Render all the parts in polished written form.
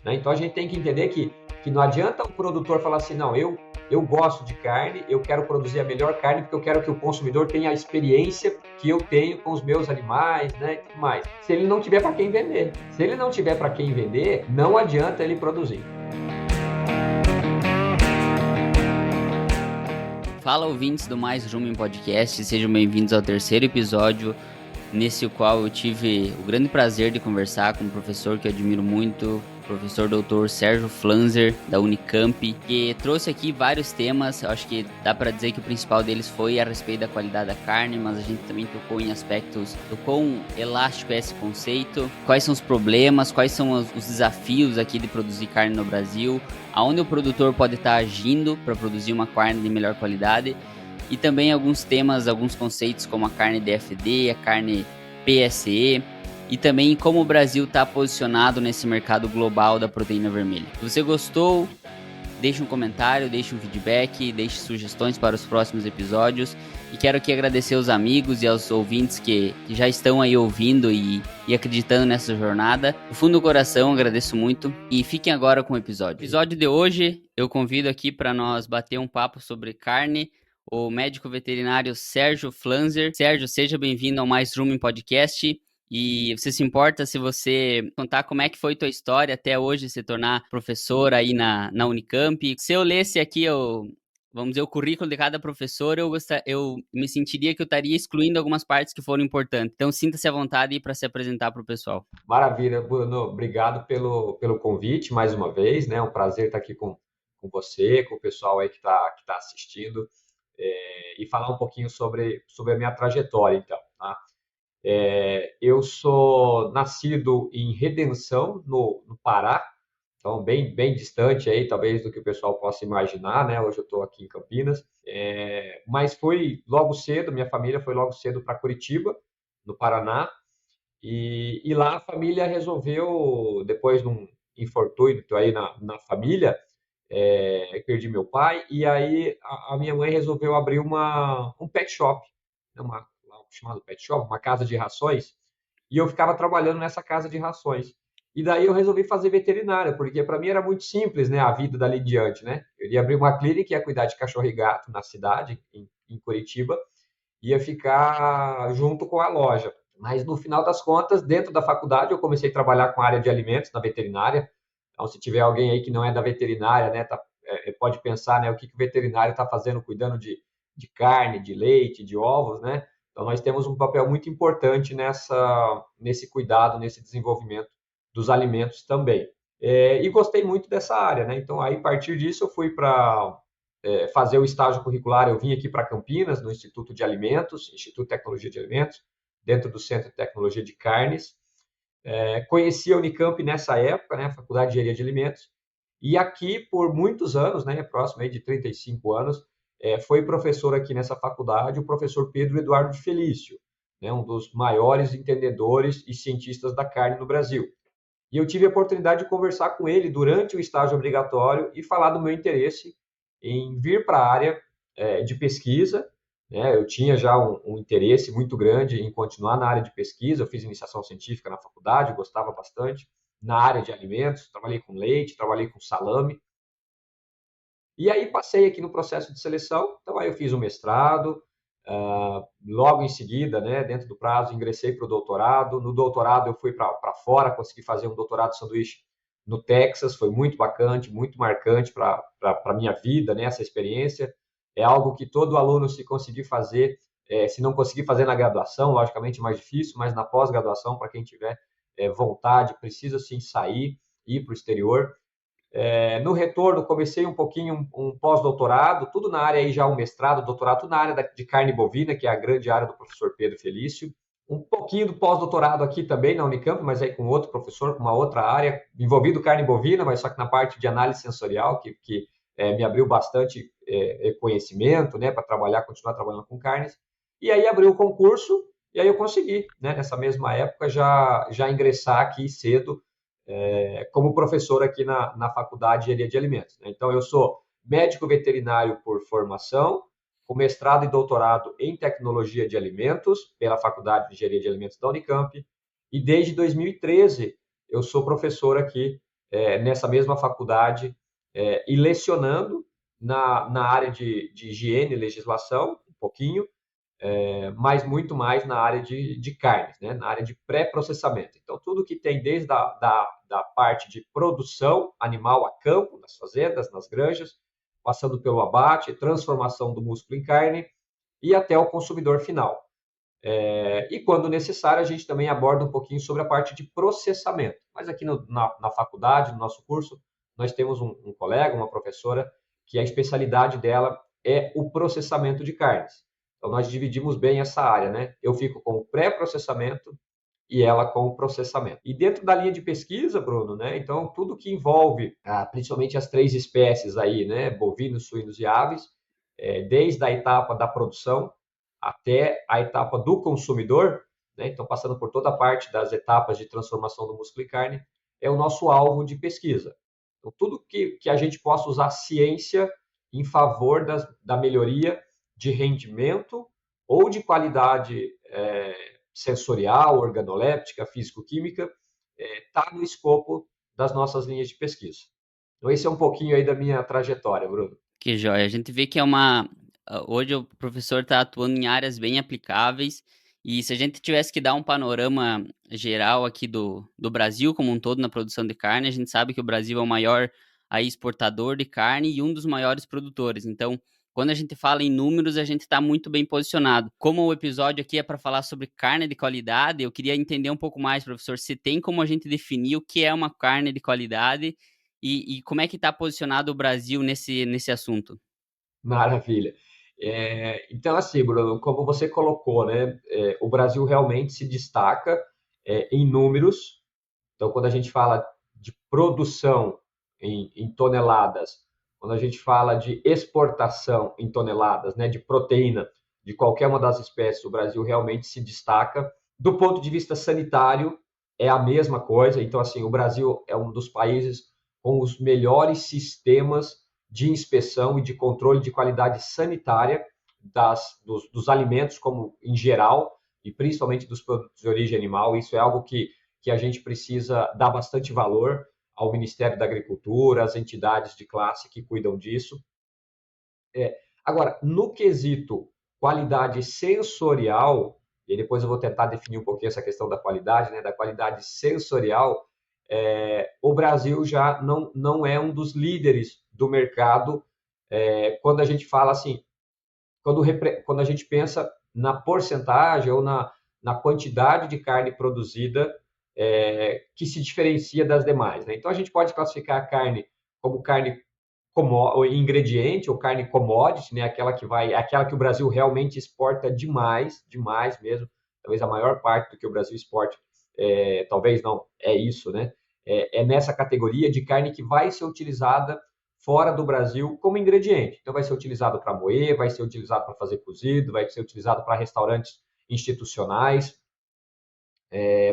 né? Então a gente tem que entender que não adianta o produtor falar assim, não, eu gosto de carne, eu quero produzir a melhor carne porque eu quero que o consumidor tenha a experiência que eu tenho com os meus animais, né, e tudo mais. Se ele não tiver para quem vender. Se ele não tiver para quem vender, não adianta ele produzir. Fala, ouvintes do Mais Rumo Podcast, sejam bem-vindos ao terceiro episódio, nesse qual eu tive o grande prazer de conversar com um professor que eu admiro muito, o professor Dr. Sérgio Flanzer, da Unicamp, que trouxe aqui vários temas. Eu acho que dá para dizer que o principal deles foi a respeito da qualidade da carne, mas a gente também tocou em aspectos do quão elástico é esse conceito, quais são os problemas, quais são os desafios aqui de produzir carne no Brasil, aonde o produtor pode estar agindo para produzir uma carne de melhor qualidade, e também alguns temas, alguns conceitos como a carne DFD, a carne PSE, e também como o Brasil está posicionado nesse mercado global da proteína vermelha. Se você gostou, deixe um comentário, deixe um feedback, deixe sugestões para os próximos episódios. E quero aqui agradecer aos amigos e aos ouvintes que já estão aí ouvindo e acreditando nessa jornada. Do fundo do coração, agradeço muito. E fiquem agora com o episódio. No episódio de hoje, eu convido aqui para nós bater um papo sobre carne o médico veterinário Sérgio Flanzer. Sérgio, seja bem-vindo ao Mais Rumo Podcast. E você se importa se você contar como é que foi tua história até hoje se tornar professor aí na Unicamp? Se eu lesse aqui vamos dizer, o currículo de cada professor, eu me sentiria que eu estaria excluindo algumas partes que foram importantes. Então, sinta-se à vontade para se apresentar para o pessoal. Maravilha, Bruno. Obrigado pelo convite mais uma vez, né? É um prazer estar aqui com você, com o pessoal aí que tá assistindo, e falar um pouquinho sobre a minha trajetória, então, tá? Eu sou nascido em Redenção, no Pará, então bem distante aí, talvez, do que o pessoal possa imaginar, né? Hoje eu estou aqui em Campinas, mas fui logo cedo, minha família foi logo cedo para Curitiba, no Paraná, e lá a família resolveu, depois de um infortúnio aí na família, perdi meu pai, e aí a minha mãe resolveu abrir um pet shop, né, chamado pet shop, uma casa de rações, e eu ficava trabalhando nessa casa de rações. E daí eu resolvi fazer veterinária, porque para mim era muito simples, né, a vida dali em diante, né? Eu ia abrir uma clínica, ia cuidar de cachorro e gato na cidade, em Curitiba, ia ficar junto com a loja. Mas no final das contas, dentro da faculdade, eu comecei a trabalhar com a área de alimentos na veterinária. Então, se tiver alguém aí que não é da veterinária, né, pode pensar, né, o que o veterinário está fazendo, cuidando de carne, de leite, de ovos, né? Então, nós temos um papel muito importante nesse cuidado, nesse desenvolvimento dos alimentos também. E gostei muito dessa área, né? Então, aí, a partir disso, eu fui para fazer o estágio curricular. Eu vim aqui para Campinas, no Instituto de Alimentos, Instituto de Tecnologia de Alimentos, dentro do Centro de Tecnologia de Carnes. Conheci a Unicamp nessa época, né, a Faculdade de Engenharia de Alimentos, e aqui por muitos anos, né, próximo aí de 35 anos, foi professor aqui nessa faculdade o professor Pedro Eduardo de Felício, né, um dos maiores entendedores e cientistas da carne no Brasil. E eu tive a oportunidade de conversar com ele durante o estágio obrigatório e falar do meu interesse em vir para a área de pesquisa, né? Eu tinha já um interesse muito grande em continuar na área de pesquisa. Eu fiz iniciação científica na faculdade, gostava bastante. Na área de alimentos, trabalhei com leite, trabalhei com salame. E aí passei aqui no processo de seleção. Então aí eu fiz o mestrado, logo em seguida, né, dentro do prazo, ingressei para o doutorado. No doutorado eu fui para fora, consegui fazer um doutorado de sanduíche no Texas, foi muito bacana, muito marcante para a minha vida, né, essa experiência. É algo que todo aluno, se conseguir fazer, se não conseguir fazer na graduação, logicamente é mais difícil, mas na pós-graduação, para quem tiver vontade, precisa sim sair, ir para o exterior. No retorno, comecei um pouquinho um pós-doutorado, tudo na área aí já um mestrado, doutorado, tudo na área de carne bovina, que é a grande área do professor Pedro Felício. Um pouquinho do pós-doutorado aqui também na Unicamp, mas aí com outro professor, com uma outra área, envolvido carne bovina, mas só que na parte de análise sensorial, que me abriu bastante conhecimento, né, para continuar trabalhando com carnes. E aí abriu o concurso, e aí eu consegui, né, nessa mesma época, já ingressar aqui cedo, como professor aqui na Faculdade de Engenharia de Alimentos. Então, eu sou médico veterinário por formação, com mestrado e doutorado em Tecnologia de Alimentos, pela Faculdade de Engenharia de Alimentos da Unicamp, e desde 2013 eu sou professor aqui nessa mesma faculdade e lecionando na área de higiene e legislação, um pouquinho, mas muito mais na área de carnes, né? Na área de pré-processamento. Então, tudo que tem desde da parte de produção animal a campo, nas fazendas, nas granjas, passando pelo abate, transformação do músculo em carne e até o consumidor final. E quando necessário, a gente também aborda um pouquinho sobre a parte de processamento. Mas aqui na faculdade, no nosso curso, nós temos um colega, uma professora, que a especialidade dela é o processamento de carnes. Então, nós dividimos bem essa área, né? Eu fico com o pré-processamento e ela com o processamento. E dentro da linha de pesquisa, Bruno, né? Então, tudo que envolve, principalmente as 3 espécies aí, né? Bovinos, suínos e aves, desde a etapa da produção até a etapa do consumidor, né? Então, passando por toda a parte das etapas de transformação do músculo em carne, é o nosso alvo de pesquisa. Então, tudo que a gente possa usar ciência em favor da melhoria de rendimento ou de qualidade sensorial, organoléptica, físico-química, está no escopo das nossas linhas de pesquisa. Então, esse é um pouquinho aí da minha trajetória, Bruno. Que joia. A gente vê que hoje o professor está atuando em áreas bem aplicáveis. E se a gente tivesse que dar um panorama geral aqui do Brasil como um todo na produção de carne, a gente sabe que o Brasil é o maior aí, exportador de carne e um dos maiores produtores. Então, quando a gente fala em números, a gente está muito bem posicionado. Como o episódio aqui é para falar sobre carne de qualidade, eu queria entender um pouco mais, professor, se tem como a gente definir o que é uma carne de qualidade e como é que está posicionado o Brasil nesse assunto? Maravilha. Então, assim, Bruno, como você colocou, né, o Brasil realmente se destaca em números. Então, quando a gente fala de produção em toneladas, quando a gente fala de exportação em toneladas, né, de proteína de qualquer uma das espécies, o Brasil realmente se destaca. Do ponto de vista sanitário, é a mesma coisa. Então, assim, o Brasil é um dos países com os melhores sistemas de inspeção e de controle de qualidade sanitária dos alimentos, como em geral, e principalmente dos produtos de origem animal. Isso é algo que a gente precisa dar bastante valor ao Ministério da Agricultura, às entidades de classe que cuidam disso. Agora, no quesito qualidade sensorial, e depois eu vou tentar definir um pouquinho essa questão da qualidade, né, da qualidade sensorial, o Brasil já não é um dos líderes do mercado quando a gente fala assim, quando a gente pensa na porcentagem ou na quantidade de carne produzida que se diferencia das demais, né? Então a gente pode classificar a carne como carne como ingrediente ou carne commodity, né? Aquela que o Brasil realmente exporta demais, demais mesmo. Talvez a maior parte do que o Brasil exporta, talvez não, é isso, né? É nessa categoria de carne que vai ser utilizada fora do Brasil como ingrediente. Então vai ser utilizado para moer, vai ser utilizado para fazer cozido, vai ser utilizado para restaurantes institucionais,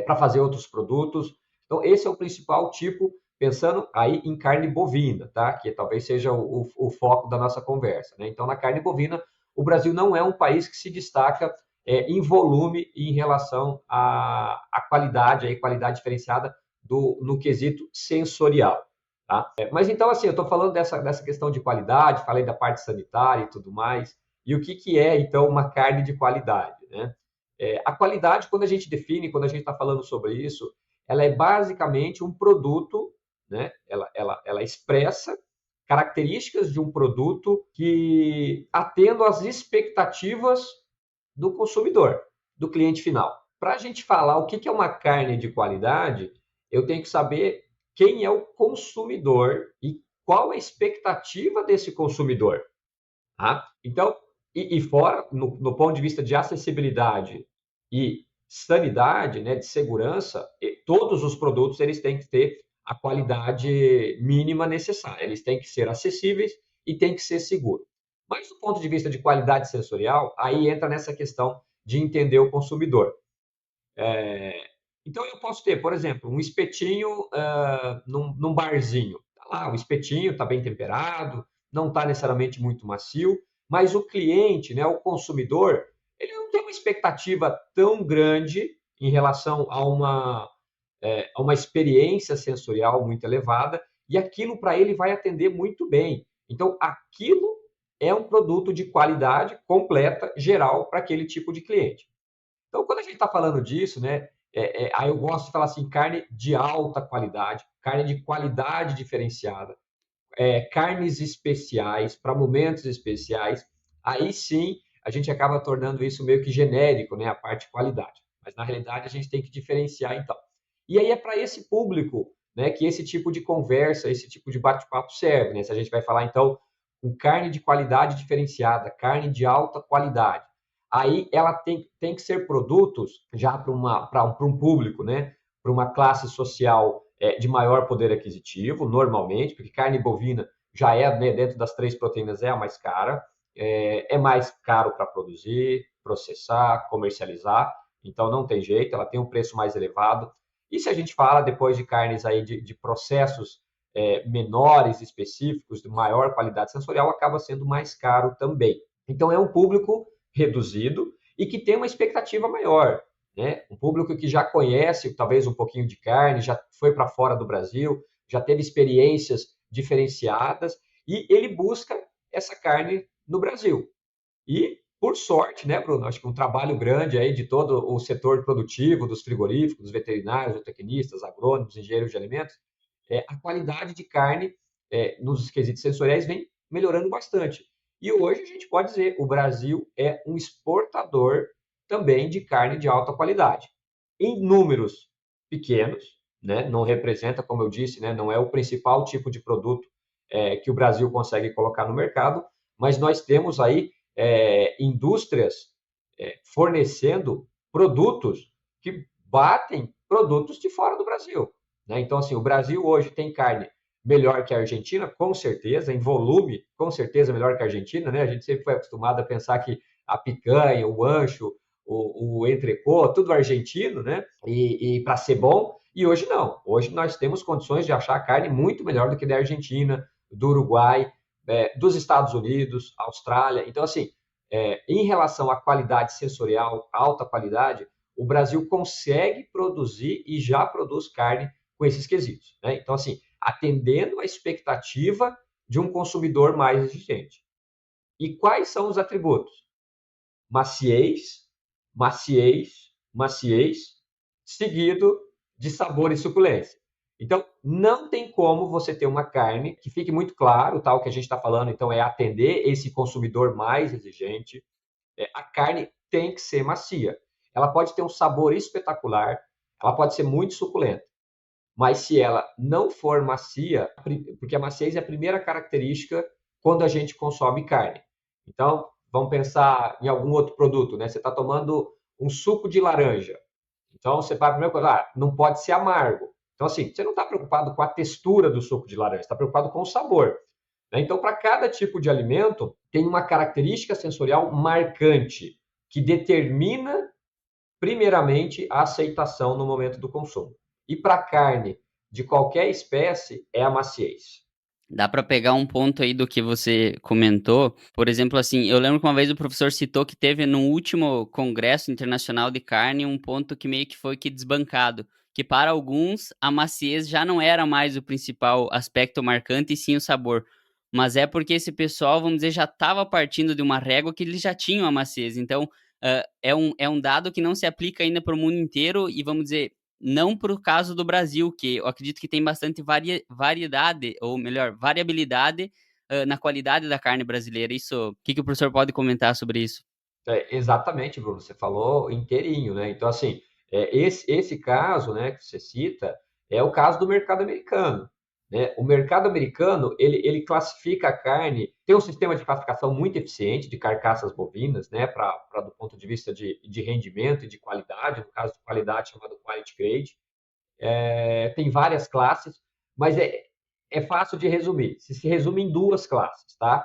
para fazer outros produtos. Então esse é o principal tipo, pensando aí em carne bovina, tá? Que talvez seja o foco da nossa conversa, né? Então na carne bovina, o Brasil não é um país que se destaca em volume e em relação à qualidade, aí, qualidade diferenciada no quesito sensorial. Tá? Mas então, assim, eu estou falando dessa questão de qualidade, falei da parte sanitária e tudo mais, e o que é, então, uma carne de qualidade, né? A qualidade, quando a gente define, quando a gente está falando sobre isso, ela é basicamente um produto, né? Ela expressa características de um produto que atendam às expectativas do consumidor, do cliente final. Para a gente falar o que é uma carne de qualidade, eu tenho que saber quem é o consumidor e qual a expectativa desse consumidor. Tá? Então, e fora, no ponto de vista de acessibilidade e sanidade, né, de segurança, todos os produtos eles têm que ter a qualidade mínima necessária. Eles têm que ser acessíveis e têm que ser seguros. Mas do ponto de vista de qualidade sensorial, aí entra nessa questão de entender o consumidor. Então eu posso ter, por exemplo, um espetinho num barzinho. Tá lá, o espetinho está bem temperado, não está necessariamente muito macio, mas o cliente, né, o consumidor, ele não tem uma expectativa tão grande em relação a a uma experiência sensorial muito elevada, e aquilo para ele vai atender muito bem. Então, aquilo é um produto de qualidade completa, geral, para aquele tipo de cliente. Então, quando a gente está falando disso, né, aí eu gosto de falar assim, carne de alta qualidade, carne de qualidade diferenciada, carnes especiais, para momentos especiais, aí sim a gente acaba tornando isso meio que genérico, né, a parte de qualidade. Mas na realidade a gente tem que diferenciar então. E aí é para esse público, né, que esse tipo de conversa, esse tipo de bate-papo serve, né? Se a gente vai falar então com carne de qualidade diferenciada, carne de alta qualidade, aí ela tem que ser produtos já para um público, né, para uma classe social de maior poder aquisitivo, normalmente, porque carne bovina já é, né, dentro das 3 proteínas, é a mais cara, é mais caro para produzir, processar, comercializar, então não tem jeito, ela tem um preço mais elevado. E se a gente fala depois de carnes aí de processos menores, específicos, de maior qualidade sensorial, acaba sendo mais caro também. Então é um público reduzido e que tem uma expectativa maior, né? Um público que já conhece talvez um pouquinho de carne, já foi para fora do Brasil, já teve experiências diferenciadas e ele busca essa carne no Brasil. E, por sorte, né, Bruno, acho que um trabalho grande aí de todo o setor produtivo, dos frigoríficos, dos veterinários, zootecnistas, agrônomos, engenheiros de alimentos, a qualidade de carne nos quesitos sensoriais vem melhorando bastante. E hoje a gente pode dizer, o Brasil é um exportador também de carne de alta qualidade. Em números pequenos, né, não representa, como eu disse, né, não é o principal tipo de produto que o Brasil consegue colocar no mercado, mas nós temos aí indústrias fornecendo produtos que batem produtos de fora do Brasil. Né? Então, assim, o Brasil hoje tem carne melhor que a Argentina, com certeza, em volume, com certeza melhor que a Argentina. Né? A gente sempre foi acostumado a pensar que a picanha, o ancho, o entrecô, tudo argentino, né? E para ser bom, e hoje não. Hoje nós temos condições de achar carne muito melhor do que da Argentina, do Uruguai, dos Estados Unidos, Austrália. Então, assim, em relação à qualidade sensorial, alta qualidade, o Brasil consegue produzir e já produz carne com esses quesitos. Né? Então, assim, atendendo a expectativa de um consumidor mais exigente. E quais são os atributos? Maciez, maciez, maciez, seguido de sabor e suculência. Então, não tem como você ter uma carne que fique muito claro, tal, que a gente está falando, então, é atender esse consumidor mais exigente. A carne tem que ser macia. Ela pode ter um sabor espetacular, ela pode ser muito suculenta. Mas se ela não for macia, porque a maciez é a primeira característica quando a gente consome carne. Então, vamos pensar em algum outro produto, né? Você está tomando um suco de laranja. Então, você para primeiro coisa, não pode ser amargo. Então, assim, você não está preocupado com a textura do suco de laranja, está preocupado com o sabor. Né? Então, para cada tipo de alimento, tem uma característica sensorial marcante que determina, primeiramente, a aceitação no momento do consumo. E para carne de qualquer espécie, é a maciez. Dá para pegar um ponto aí do que você comentou. Por exemplo, assim, eu lembro que uma vez o professor citou que teve no último Congresso Internacional de Carne um ponto que meio que foi que desbancado, que para alguns a maciez já não era mais o principal aspecto marcante, e sim o sabor. Mas é porque esse pessoal, vamos dizer, já estava partindo de uma régua que eles já tinham a maciez. Então, é um dado que não se aplica ainda para o mundo inteiro e, vamos dizer, não para o caso do Brasil, que eu acredito que tem bastante variedade, ou melhor, variabilidade na qualidade da carne brasileira. Isso, o que o professor pode comentar sobre isso? Exatamente, Bruno, você falou inteirinho, né? Então, assim, esse caso, né, que você cita, é o caso do mercado americano. Né? O mercado americano, ele classifica a carne, tem um sistema de classificação muito eficiente de carcaças bovinas, né, do ponto de vista de rendimento e de qualidade, no caso de qualidade chamado Quality Grade. Tem várias classes, mas é fácil de resumir. Se resume em 2 classes, tá?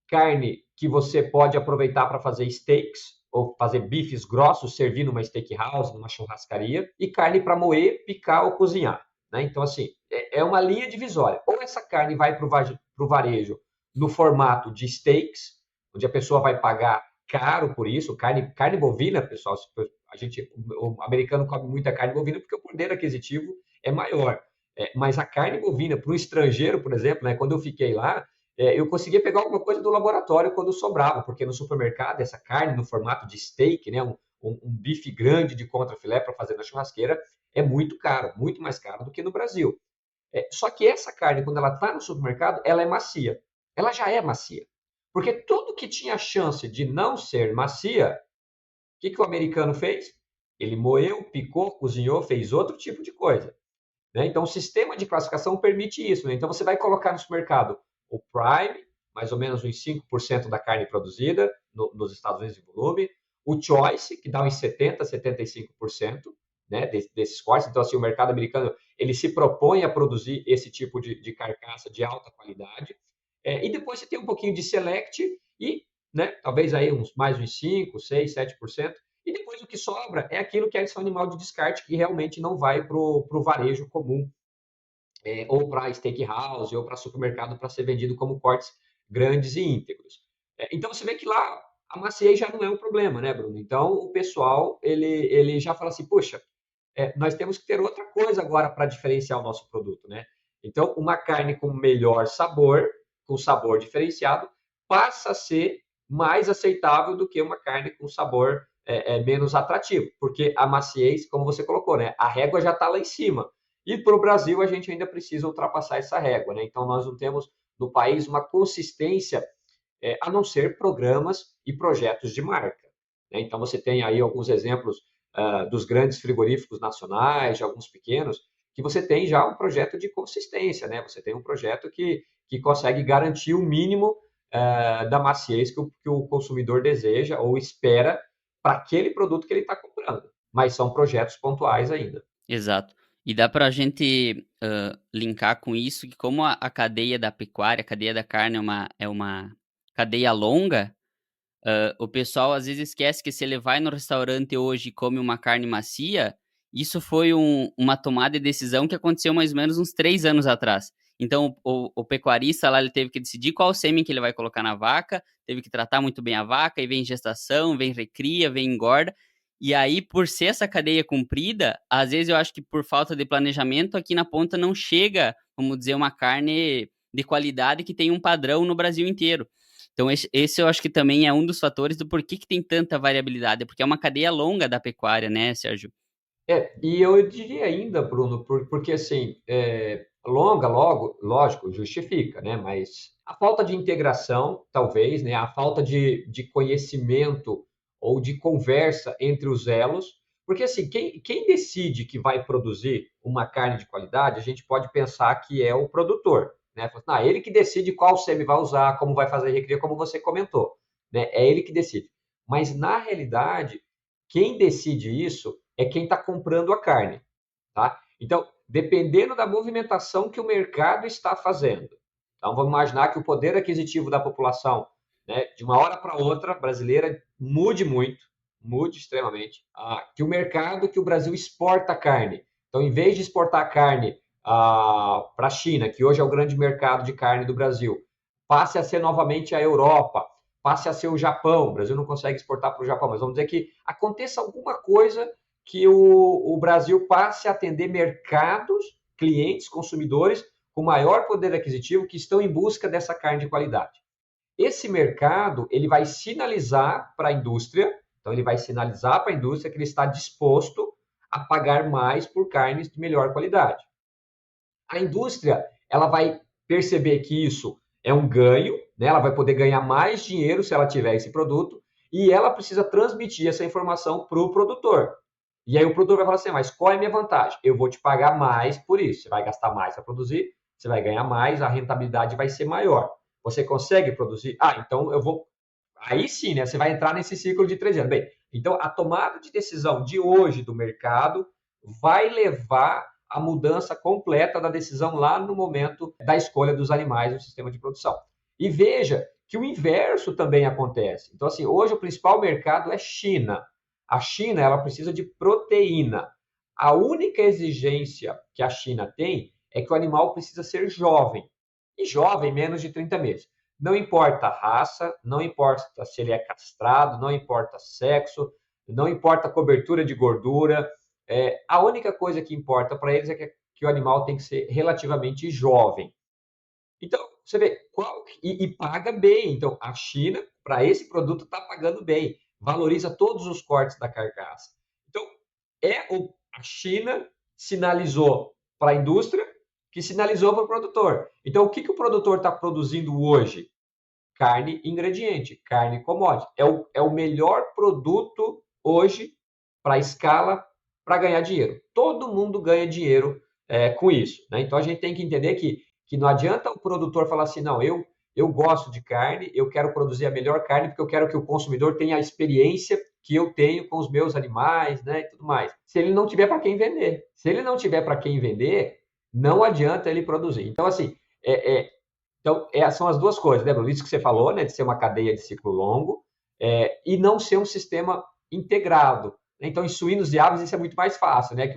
Carne que você pode aproveitar para fazer steaks ou fazer bifes grossos, servir numa steakhouse, numa churrascaria, e carne para moer, picar ou cozinhar. Né? Então, assim, é uma linha divisória. Ou essa carne vai para o varejo no formato de steaks, onde a pessoa vai pagar caro por isso, carne bovina, pessoal, o americano come muita carne bovina porque o poder aquisitivo é maior. Mas a carne bovina, para o estrangeiro, por exemplo, né, quando eu fiquei lá, eu conseguia pegar alguma coisa do laboratório quando sobrava, porque no supermercado, essa carne no formato de steak, né, um bife grande de contrafilé para fazer na churrasqueira, é muito caro, muito mais caro do que no Brasil. Só que essa carne, quando ela está no supermercado, ela é macia. Ela já é macia. Porque tudo que tinha chance de não ser macia, o que o americano fez? Ele moeu, picou, cozinhou, fez outro tipo de coisa. Né? Então, o sistema de classificação permite isso. Né? Então, você vai colocar no supermercado o Prime, mais ou menos uns 5% da carne produzida nos Estados Unidos em volume, o Choice, que dá uns 70%, 75%, né, desses cortes. Então, assim, o mercado americano ele se propõe a produzir esse tipo de carcaça de alta qualidade. E depois você tem um pouquinho de Select e, né, talvez aí mais uns 5, 6, 7%. E depois o que sobra é aquilo que é esse animal de descarte que realmente não vai para o varejo comum, ou para steakhouse, ou para supermercado para ser vendido como cortes grandes e íntegros. Então você vê que lá a maciez já não é um problema, né, Bruno? Então o pessoal ele já fala assim, poxa, nós temos que ter outra coisa agora para diferenciar o nosso produto, né? Então uma carne com melhor sabor, com sabor diferenciado, passa a ser mais aceitável do que uma carne com sabor menos atrativo, porque a maciez, como você colocou, né? A régua já está lá em cima. E para o Brasil a gente ainda precisa ultrapassar essa régua, né? Então nós não temos no país uma consistência, a não ser programas e projetos de marca. Né? Então você tem aí alguns exemplos dos grandes frigoríficos nacionais, de alguns pequenos, que você tem já um projeto de consistência, né? Você tem um projeto que consegue garantir o mínimo da maciez que o consumidor deseja ou espera para aquele produto que ele está comprando. Mas são projetos pontuais ainda. Exato. E dá para a gente linkar com isso que como a cadeia da pecuária, a cadeia da carne é uma cadeia longa, o pessoal às vezes esquece que se ele vai no restaurante hoje e come uma carne macia, isso foi uma tomada de decisão que aconteceu mais ou menos uns 3 anos atrás. Então, o pecuarista lá, ele teve que decidir qual sêmen que ele vai colocar na vaca, teve que tratar muito bem a vaca, e vem gestação, vem recria, vem engorda. E aí, por ser essa cadeia comprida, às vezes eu acho que por falta de planejamento, aqui na ponta não chega, vamos dizer, uma carne de qualidade que tem um padrão no Brasil inteiro. Então, esse eu acho que também é um dos fatores do porquê que tem tanta variabilidade, porque é uma cadeia longa da pecuária, né, Sérgio? E eu diria ainda, Bruno, porque assim, longa, logo, lógico, justifica, né? Mas a falta de integração, talvez, né? A falta de conhecimento ou de conversa entre os elos, porque assim, quem decide que vai produzir uma carne de qualidade, a gente pode pensar que é o produtor, né? Ele que decide qual sêmen vai usar, como vai fazer a recria, como você comentou, né? É ele que decide. Mas na realidade, quem decide isso é quem está comprando a carne, tá? Então, dependendo da movimentação que o mercado está fazendo. Então, vamos imaginar que o poder aquisitivo da população, né, de uma hora para outra, brasileira, mude muito, mude extremamente. Que o mercado que o Brasil exporta carne. Então, em vez de exportar carne para a China, que hoje é o grande mercado de carne do Brasil, passe a ser novamente a Europa, passe a ser o Japão. O Brasil não consegue exportar para o Japão, mas vamos dizer que aconteça alguma coisa que o Brasil passe a atender mercados, clientes, consumidores com maior poder aquisitivo que estão em busca dessa carne de qualidade. Esse mercado ele vai sinalizar para a indústria, então ele vai sinalizar para a indústria que ele está disposto a pagar mais por carnes de melhor qualidade. A indústria ela vai perceber que isso é um ganho, né? Ela vai poder ganhar mais dinheiro se ela tiver esse produto e ela precisa transmitir essa informação para o produtor. E aí o produtor vai falar assim, mas qual é a minha vantagem? Eu vou te pagar mais por isso. Você vai gastar mais para produzir, você vai ganhar mais, a rentabilidade vai ser maior. Você consegue produzir? Então eu vou... Aí sim, né? Você vai entrar nesse ciclo de 3 anos. Bem, então a tomada de decisão de hoje do mercado vai levar a mudança completa da decisão lá no momento da escolha dos animais no sistema de produção. E veja que o inverso também acontece. Então, assim, hoje o principal mercado é China. A China, ela precisa de proteína. A única exigência que a China tem é que o animal precisa ser jovem. E jovem, menos de 30 meses. Não importa a raça, não importa se ele é castrado, não importa sexo, não importa a cobertura de gordura. A única coisa que importa para eles é que o animal tem que ser relativamente jovem. Então, você vê, e paga bem. Então, a China, para esse produto, está pagando bem, valoriza todos os cortes da carcaça. Então, a China sinalizou para a indústria, que sinalizou para o produtor. Então, o que o produtor está produzindo hoje? Carne ingrediente, carne commodity. É o melhor produto hoje para a escala, para ganhar dinheiro. Todo mundo ganha dinheiro com isso. Né? Então, a gente tem que entender que não adianta o produtor falar assim, não, eu gosto de carne, eu quero produzir a melhor carne porque eu quero que o consumidor tenha a experiência que eu tenho com os meus animais, né, e tudo mais. Se ele não tiver para quem vender. Se ele não tiver para quem vender, não adianta ele produzir. Então, assim, são as duas coisas, né, Bruno? Isso que você falou, né, de ser uma cadeia de ciclo longo e não ser um sistema integrado. Então, em suínos e aves, isso é muito mais fácil, né? Que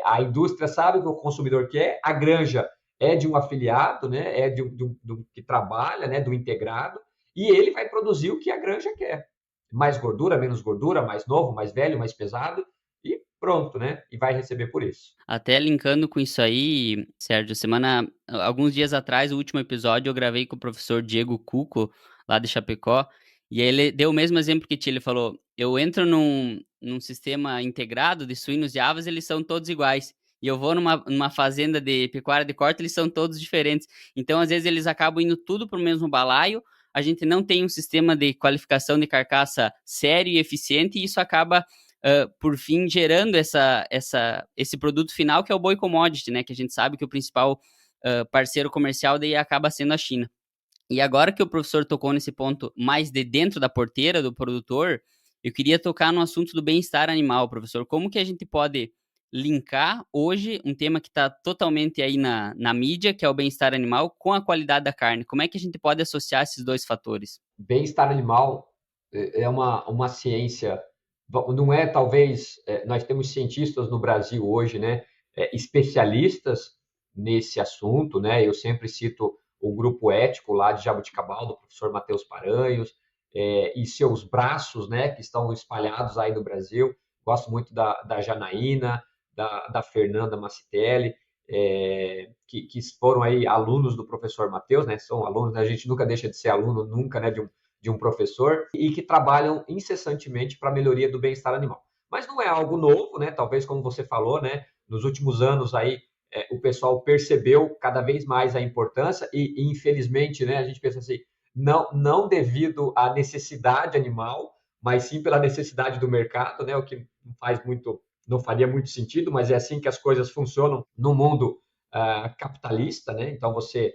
a indústria sabe o que o consumidor quer, a granja é de um afiliado, né? É de um que trabalha, né? Do integrado, e ele vai produzir o que a granja quer. Mais gordura, menos gordura, mais novo, mais velho, mais pesado, e pronto, né? E vai receber por isso. Até linkando com isso aí, Sérgio, alguns dias atrás, o último episódio, eu gravei com o professor Diego Cuco, lá de Chapecó, e ele deu o mesmo exemplo que ti, ele falou, eu entro num sistema integrado de suínos e aves, eles são todos iguais, e eu vou numa fazenda de pecuária de corte, eles são todos diferentes, então às vezes eles acabam indo tudo para o mesmo balaio, a gente não tem um sistema de qualificação de carcaça sério e eficiente, e isso acaba por fim, gerando esse produto final, que é o boi commodity, né? Que a gente sabe que o principal parceiro comercial daí acaba sendo a China. E agora que o professor tocou nesse ponto mais de dentro da porteira do produtor, eu queria tocar no assunto do bem-estar animal, professor. Como que a gente pode linkar hoje um tema que está totalmente aí na mídia, que é o bem-estar animal, com a qualidade da carne? Como é que a gente pode associar esses dois fatores? Bem-estar animal é uma ciência, não é talvez, nós temos cientistas no Brasil hoje, né, especialistas nesse assunto, né, eu sempre cito o grupo ético lá de Jaboticabal, do professor Matheus Paranhos, e seus braços, né, que estão espalhados aí no Brasil, gosto muito da Janaína, da Fernanda Macitelli, que foram aí alunos do professor Matheus, né, são alunos, né, a gente nunca deixa de ser aluno, nunca, né, de um professor, e que trabalham incessantemente para a melhoria do bem-estar animal. Mas não é algo novo, né? Talvez, como você falou, né? Nos últimos anos aí, o pessoal percebeu cada vez mais a importância e infelizmente, né? A gente pensa assim, não devido à necessidade animal, mas sim pela necessidade do mercado, né? O que não faria muito sentido, mas é assim que as coisas funcionam no mundo capitalista, né? Então você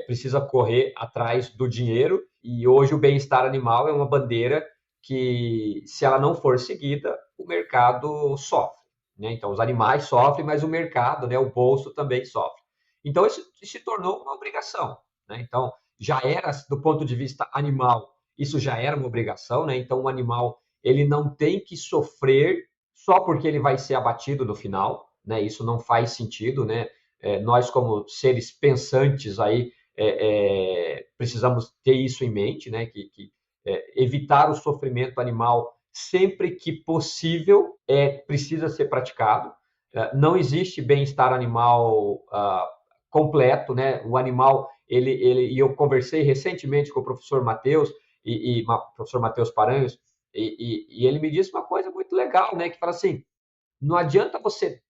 precisa correr atrás do dinheiro e hoje o bem-estar animal é uma bandeira que, se ela não for seguida, o mercado sofre. Né? Então, os animais sofrem, mas o mercado, né, o bolso também sofre. Então, isso se tornou uma obrigação. Né? Então, já era, do ponto de vista animal, isso já era uma obrigação. Né? Então, o animal ele não tem que sofrer só porque ele vai ser abatido no final. Né? Isso não faz sentido. Né? Nós, como seres pensantes, aí, precisamos ter isso em mente, né? Que evitar o sofrimento animal sempre que possível precisa ser praticado. Não existe bem-estar animal completo, né? O animal, e eu conversei recentemente com o professor Matheus professor Matheus Paranhos, e ele me disse uma coisa muito legal, né? Que fala assim, não adianta você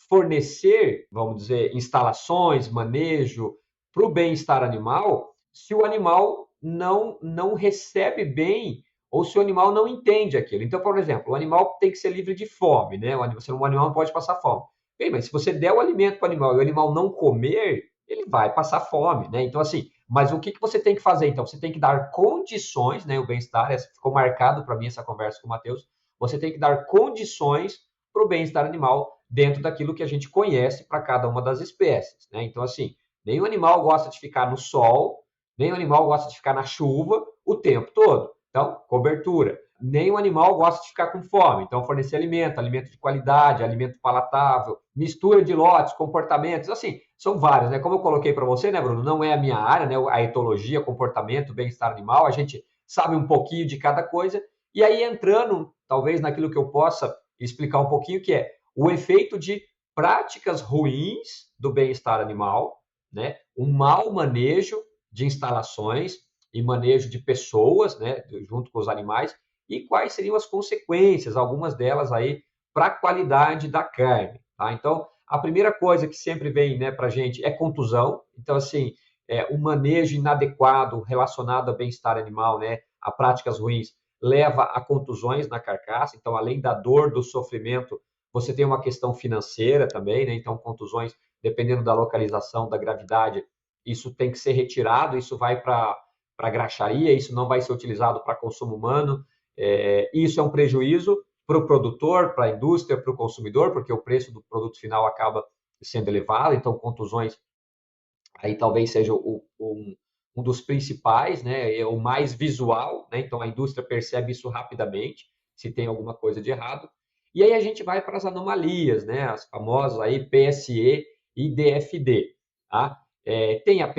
fornecer, vamos dizer, instalações, manejo para o bem-estar animal, se o animal não recebe bem ou se o animal não entende aquilo. Então, por exemplo, o animal tem que ser livre de fome, né? O animal não pode passar fome. Bem, mas se você der o alimento para o animal e o animal não comer, ele vai passar fome, né? Então, assim, mas o que você tem que fazer? Então, você tem que dar condições, né? O bem-estar, ficou marcado para mim essa conversa com o Matheus, você tem que dar condições para o bem-estar animal dentro daquilo que a gente conhece para cada uma das espécies. Né? Então, assim, nenhum animal gosta de ficar no sol, nenhum animal gosta de ficar na chuva o tempo todo. Então, cobertura. Nenhum animal gosta de ficar com fome. Então, fornecer alimento de qualidade, alimento palatável, mistura de lotes, comportamentos, assim, são vários, né? Como eu coloquei para você, né, Bruno? Não é a minha área, né? A etologia, comportamento, bem-estar animal, a gente sabe um pouquinho de cada coisa E aí entrando, talvez, naquilo que eu possa explicar um pouquinho, que é o efeito de práticas ruins do bem-estar animal, né? Um mau manejo de instalações e manejo de pessoas, né, junto com os animais, e quais seriam as consequências, algumas delas aí, para a qualidade da carne. Tá? Então, a primeira coisa que sempre vem, né, para a gente é contusão. Então, assim, o manejo inadequado relacionado ao bem-estar animal, né, a práticas ruins, leva a contusões na carcaça. Então, além da dor, do sofrimento, você tem uma questão financeira também, né? Então, contusões, dependendo da localização, da gravidade, isso tem que ser retirado, isso vai para a graxaria, isso não vai ser utilizado para consumo humano. Isso é um prejuízo para o produtor, para a indústria, para o consumidor, porque o preço do produto final acaba sendo elevado, então contusões aí talvez seja um dos principais, né, é o mais visual, né, então a indústria percebe isso rapidamente, se tem alguma coisa de errado. E aí a gente vai para as anomalias, né, as famosas aí PSE e DFD, tá? Tem a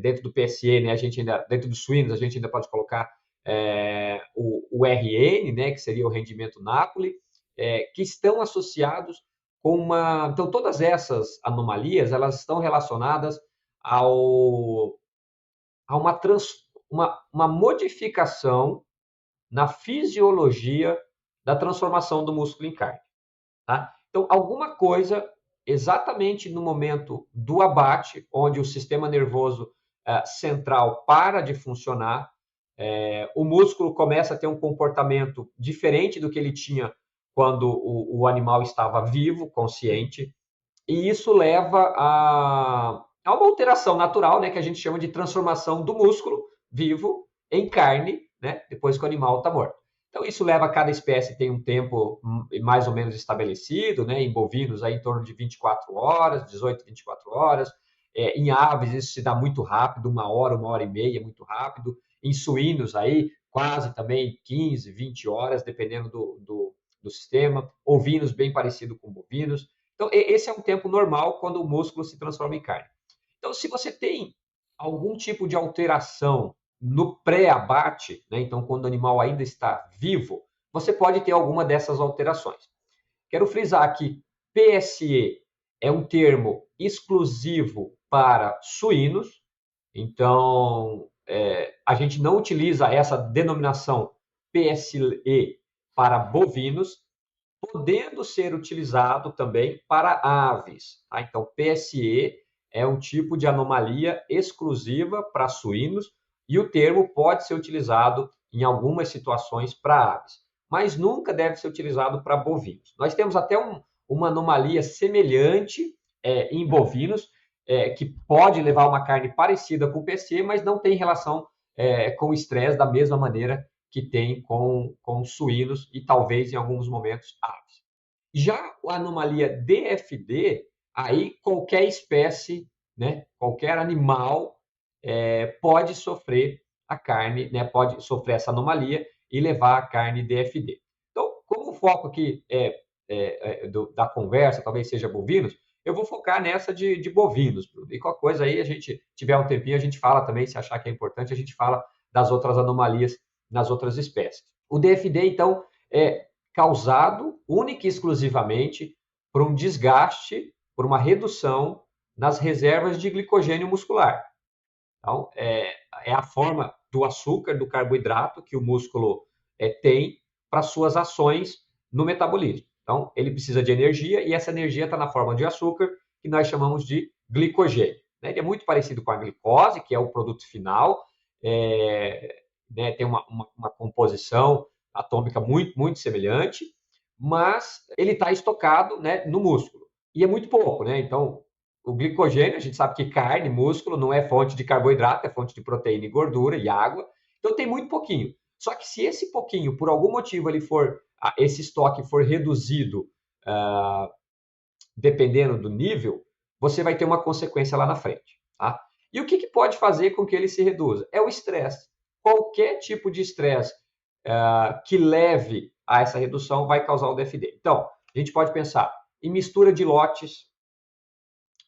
dentro do PSE, né, a gente ainda, dentro dos suínos, a gente ainda pode colocar o RN, né, que seria o rendimento Napoli, que estão associados com uma. Então, todas essas anomalias elas estão relacionadas ao, a uma modificação na fisiologia da transformação do músculo em carne. Tá? Então, alguma coisa exatamente no momento do abate, onde o sistema nervoso central para de funcionar, o músculo começa a ter um comportamento diferente do que ele tinha quando o animal estava vivo, consciente, e isso leva a uma alteração natural, né, que a gente chama de transformação do músculo vivo em carne, né, depois que o animal está morto. Então, isso leva a cada espécie tem um tempo mais ou menos estabelecido, né, em bovinos aí em torno de 24 horas, 18, 24 horas. Em aves isso se dá muito rápido, uma hora e meia, muito rápido. Em suínos aí, quase também 15, 20 horas, dependendo do sistema. Ovinos bem parecido com bovinos. Então, esse é um tempo normal quando o músculo se transforma em carne. Então, se você tem algum tipo de alteração no pré-abate, né? Então, quando o animal ainda está vivo, você pode ter alguma dessas alterações. Quero frisar que PSE é um termo exclusivo para suínos, então a gente não utiliza essa denominação PSE para bovinos, podendo ser utilizado também para aves. Tá? Então, PSE é um tipo de anomalia exclusiva para suínos e o termo pode ser utilizado em algumas situações para aves, mas nunca deve ser utilizado para bovinos. Nós temos até uma anomalia semelhante em bovinos, que pode levar uma carne parecida com o PSE, mas não tem relação com o estresse da mesma maneira que tem com suínos e talvez em alguns momentos aves. Já a anomalia DFD, aí qualquer espécie, né, qualquer animal pode sofrer a carne, né, pode sofrer essa anomalia e levar a carne DFD. Então, como o foco aqui da conversa talvez seja bovinos, eu vou focar nessa de bovinos, Bruno. E qualquer coisa aí, a gente tiver um tempinho, a gente fala também, se achar que é importante, a gente fala das outras anomalias nas outras espécies. O DFD, então, é causado única e exclusivamente por um desgaste, por uma redução nas reservas de glicogênio muscular. Então, é a forma do açúcar, do carboidrato que o músculo tem para suas ações no metabolismo. Então, ele precisa de energia e essa energia está na forma de açúcar, que nós chamamos de glicogênio. Ele é muito parecido com a glicose, que é o produto final, tem uma composição atômica muito, muito semelhante, mas ele está estocado, né, no músculo. E é muito pouco, né? Então, o glicogênio, a gente sabe que carne, músculo, não é fonte de carboidrato, é fonte de proteína e gordura e água. Então, tem muito pouquinho. Só que se esse pouquinho, por algum motivo, esse estoque for reduzido, dependendo do nível, você vai ter uma consequência lá na frente. Tá? E o que pode fazer com que ele se reduza? É o estresse. Qualquer tipo de estresse que leve a essa redução vai causar o DFD. Então, a gente pode pensar em mistura de lotes,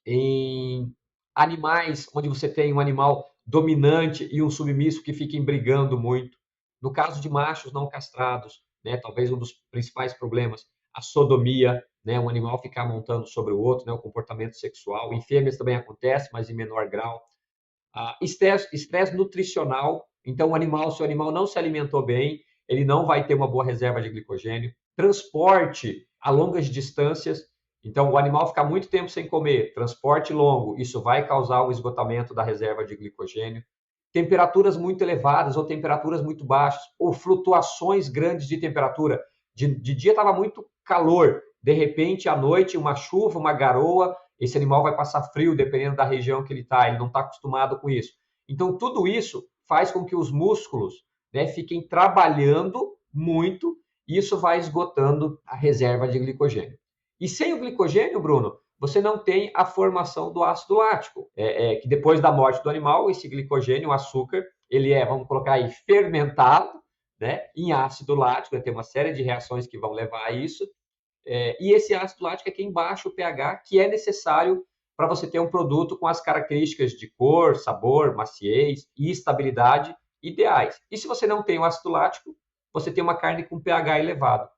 em animais onde você tem um animal dominante e um submisso que fiquem brigando muito. No caso de machos não castrados, né, talvez um dos principais problemas, a sodomia, né, um animal ficar montando sobre o outro, né, o comportamento sexual. Em fêmeas também acontece, mas em menor grau. Estresse nutricional, então se o animal não se alimentou bem, ele não vai ter uma boa reserva de glicogênio. Transporte a longas distâncias, então o animal ficar muito tempo sem comer, transporte longo, isso vai causar o esgotamento da reserva de glicogênio. Temperaturas muito elevadas ou temperaturas muito baixas, ou flutuações grandes de temperatura. De dia estava muito calor, de repente à noite uma chuva, uma garoa, esse animal vai passar frio dependendo da região que ele está, ele não está acostumado com isso. Então, tudo isso faz com que os músculos, né, fiquem trabalhando muito e isso vai esgotando a reserva de glicogênio. E sem o glicogênio, Bruno, você não tem a formação do ácido lático, que depois da morte do animal, esse glicogênio, o açúcar, ele vamos colocar aí, fermentado, né, em ácido lático, vai ter uma série de reações que vão levar a isso, e esse ácido lático é quem baixa o pH, que é necessário para você ter um produto com as características de cor, sabor, maciez e estabilidade ideais. E se você não tem o ácido lático, você tem uma carne com pH elevado.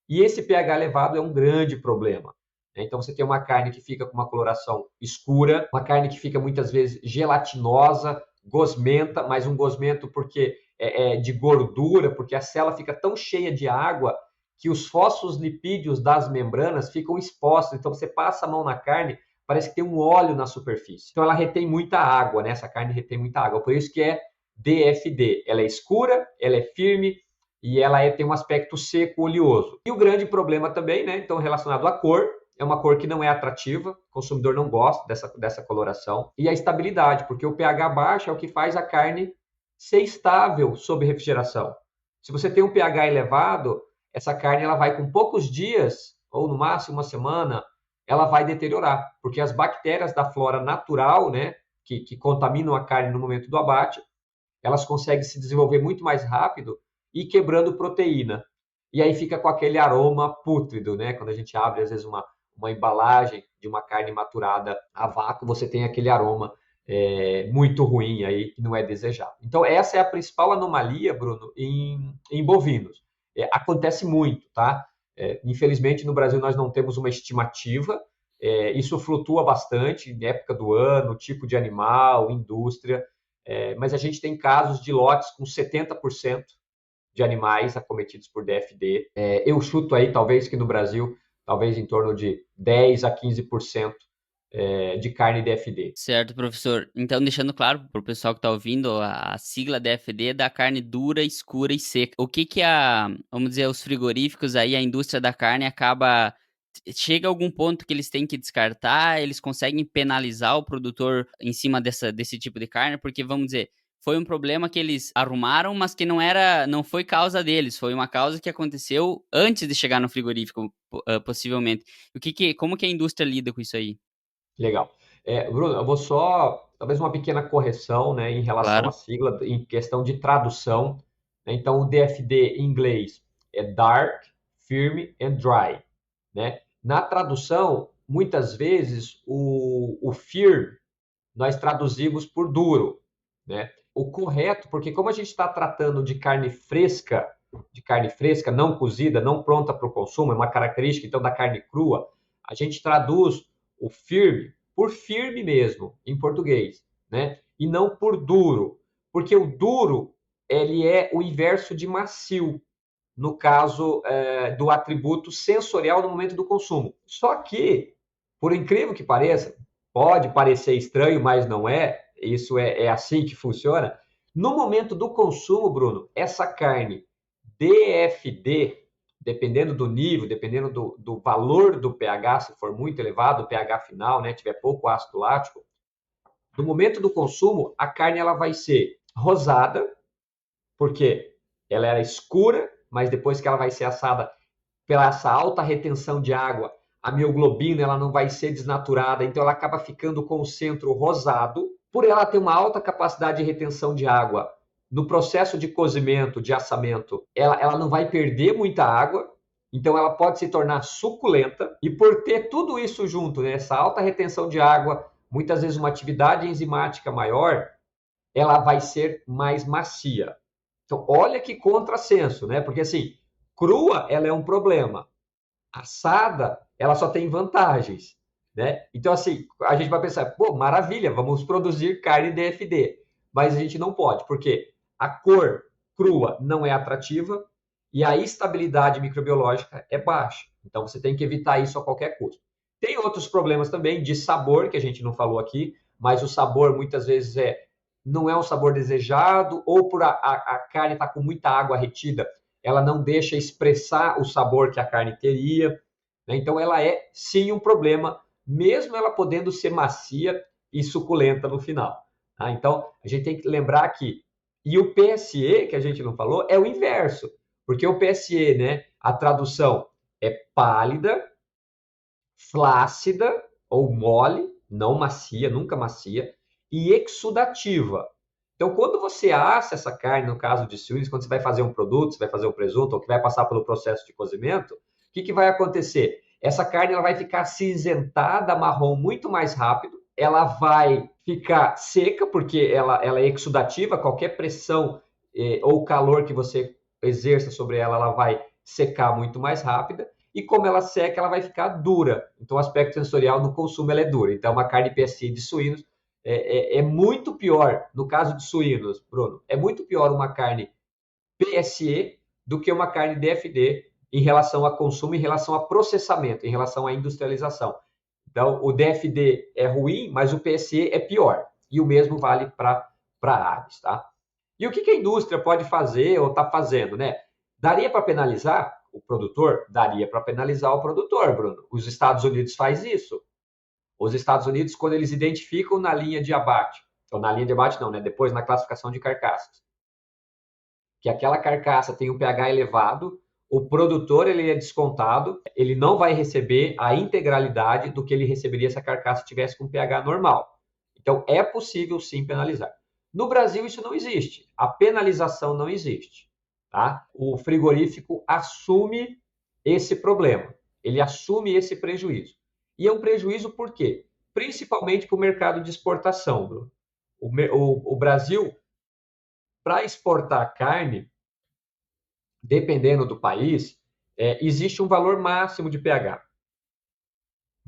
E esse pH elevado é um grande problema. Então você tem uma carne que fica com uma coloração escura, uma carne que fica muitas vezes gelatinosa, gosmenta, mas um gosmento porque é de gordura, porque a célula fica tão cheia de água que os fosfolipídios das membranas ficam expostos. Então você passa a mão na carne, parece que tem um óleo na superfície. Então ela retém muita água, né? Essa carne retém muita água. Por isso que é DFD. Ela é escura, ela é firme e ela tem um aspecto seco, oleoso. E o grande problema também, né? Então relacionado à cor, é uma cor que não é atrativa, o consumidor não gosta dessa coloração. E a estabilidade, porque o pH baixo é o que faz a carne ser estável sob refrigeração. Se você tem um pH elevado, essa carne ela vai com poucos dias, ou no máximo uma semana, ela vai deteriorar, porque as bactérias da flora natural, né, que contaminam a carne no momento do abate, elas conseguem se desenvolver muito mais rápido e quebrando proteína. E aí fica com aquele aroma pútrido, né? Quando a gente abre, às vezes, uma embalagem de uma carne maturada a vácuo, você tem aquele aroma muito ruim aí, que não é desejado. Então, essa é a principal anomalia, Bruno, em bovinos. Acontece muito, tá? Infelizmente, no Brasil, nós não temos uma estimativa. Isso flutua bastante, em época do ano, tipo de animal, indústria. Mas a gente tem casos de lotes com 70% de animais acometidos por DFD. Eu chuto aí, talvez, que no Brasil, talvez em torno de 10 a 15% de carne DFD. Certo, professor. Então, deixando claro para o pessoal que está ouvindo, a sigla DFD é da carne dura, escura e seca. O que vamos dizer, os frigoríficos aí, a indústria da carne acaba... Chega a algum ponto que eles têm que descartar, eles conseguem penalizar o produtor em cima desse tipo de carne, porque, vamos dizer, foi um problema que eles arrumaram, mas que não foi causa deles, foi uma causa que aconteceu antes de chegar no frigorífico, possivelmente. Como que a indústria lida com isso aí? Legal. Bruno, eu vou só, talvez uma pequena correção, né, em relação Claro. à sigla, em questão de tradução, né? Então, o DFD em inglês é Dark, Firm and Dry, né? Na tradução, muitas vezes, o firm nós traduzimos por duro, né? O correto, porque como a gente está tratando de carne fresca, não cozida, não pronta para o consumo, é uma característica, então, da carne crua, a gente traduz o firme por firme mesmo, em português, né? E não por duro, porque o duro, ele é o inverso de macio, no caso do atributo sensorial no momento do consumo. Só que, por incrível que pareça, pode parecer estranho, mas não é, isso é assim que funciona. No momento do consumo, Bruno, essa carne DFD, dependendo do nível, dependendo do valor do pH, se for muito elevado, o pH final, né, tiver pouco ácido lático, no momento do consumo, a carne ela vai ser rosada, porque ela era escura, mas depois que ela vai ser assada pela essa alta retenção de água, a mioglobina ela não vai ser desnaturada, então ela acaba ficando com o centro rosado. Por ela ter uma alta capacidade de retenção de água, no processo de cozimento, de assamento, ela não vai perder muita água, então ela pode se tornar suculenta. E por ter tudo isso junto, né, essa alta retenção de água, muitas vezes uma atividade enzimática maior, ela vai ser mais macia. Então, olha que contrassenso, né? Porque assim, crua, ela é um problema. Assada, ela só tem vantagens, né? Então, assim, a gente vai pensar, pô, maravilha, vamos produzir carne DFD. Mas a gente não pode, porque a cor crua não é atrativa e a estabilidade microbiológica é baixa. Então, você tem que evitar isso a qualquer custo. Tem outros problemas também de sabor, que a gente não falou aqui, mas o sabor muitas vezes não é um sabor desejado, ou por a carne estar com muita água retida, ela não deixa expressar o sabor que a carne teria, né? Então ela é sim um problema, mesmo ela podendo ser macia e suculenta no final. Tá? Então a gente tem que lembrar que, e o PSE, que a gente não falou, é o inverso, porque o PSE, né, a tradução é pálida, flácida ou mole, não macia, nunca macia, e exudativa. Então, quando você assa essa carne, no caso de suínos, quando você vai fazer um produto, você vai fazer um presunto, ou que vai passar pelo processo de cozimento, o que vai acontecer? Essa carne ela vai ficar cinzentada, marrom, muito mais rápido, ela vai ficar seca, porque ela é exudativa, qualquer pressão ou calor que você exerça sobre ela, ela vai secar muito mais rápida, e como ela seca, ela vai ficar dura. Então, o aspecto sensorial no consumo ela é dura. Então, uma carne PSI de suínos é muito pior, no caso de suínos, Bruno, é muito pior uma carne PSE do que uma carne DFD em relação a consumo, em relação a processamento, em relação à industrialização. Então, o DFD é ruim, mas o PSE é pior. E o mesmo vale para aves, tá? E o que a indústria pode fazer ou está fazendo, né? Daria para penalizar o produtor? Daria para penalizar o produtor, Bruno. Os Estados Unidos faz isso. Os Estados Unidos, quando eles identificam na linha de abate, ou na linha de abate não, né? Depois na classificação de carcaças, que aquela carcaça tem um pH elevado, o produtor ele é descontado, ele não vai receber a integralidade do que ele receberia se a carcaça tivesse com pH normal. Então, é possível sim penalizar. No Brasil, isso não existe. A penalização não existe. Tá? O frigorífico assume esse problema. Ele assume esse prejuízo. E é um prejuízo por quê? Principalmente para o mercado de exportação, Bruno. O Brasil, para exportar carne, dependendo do país, existe um valor máximo de pH.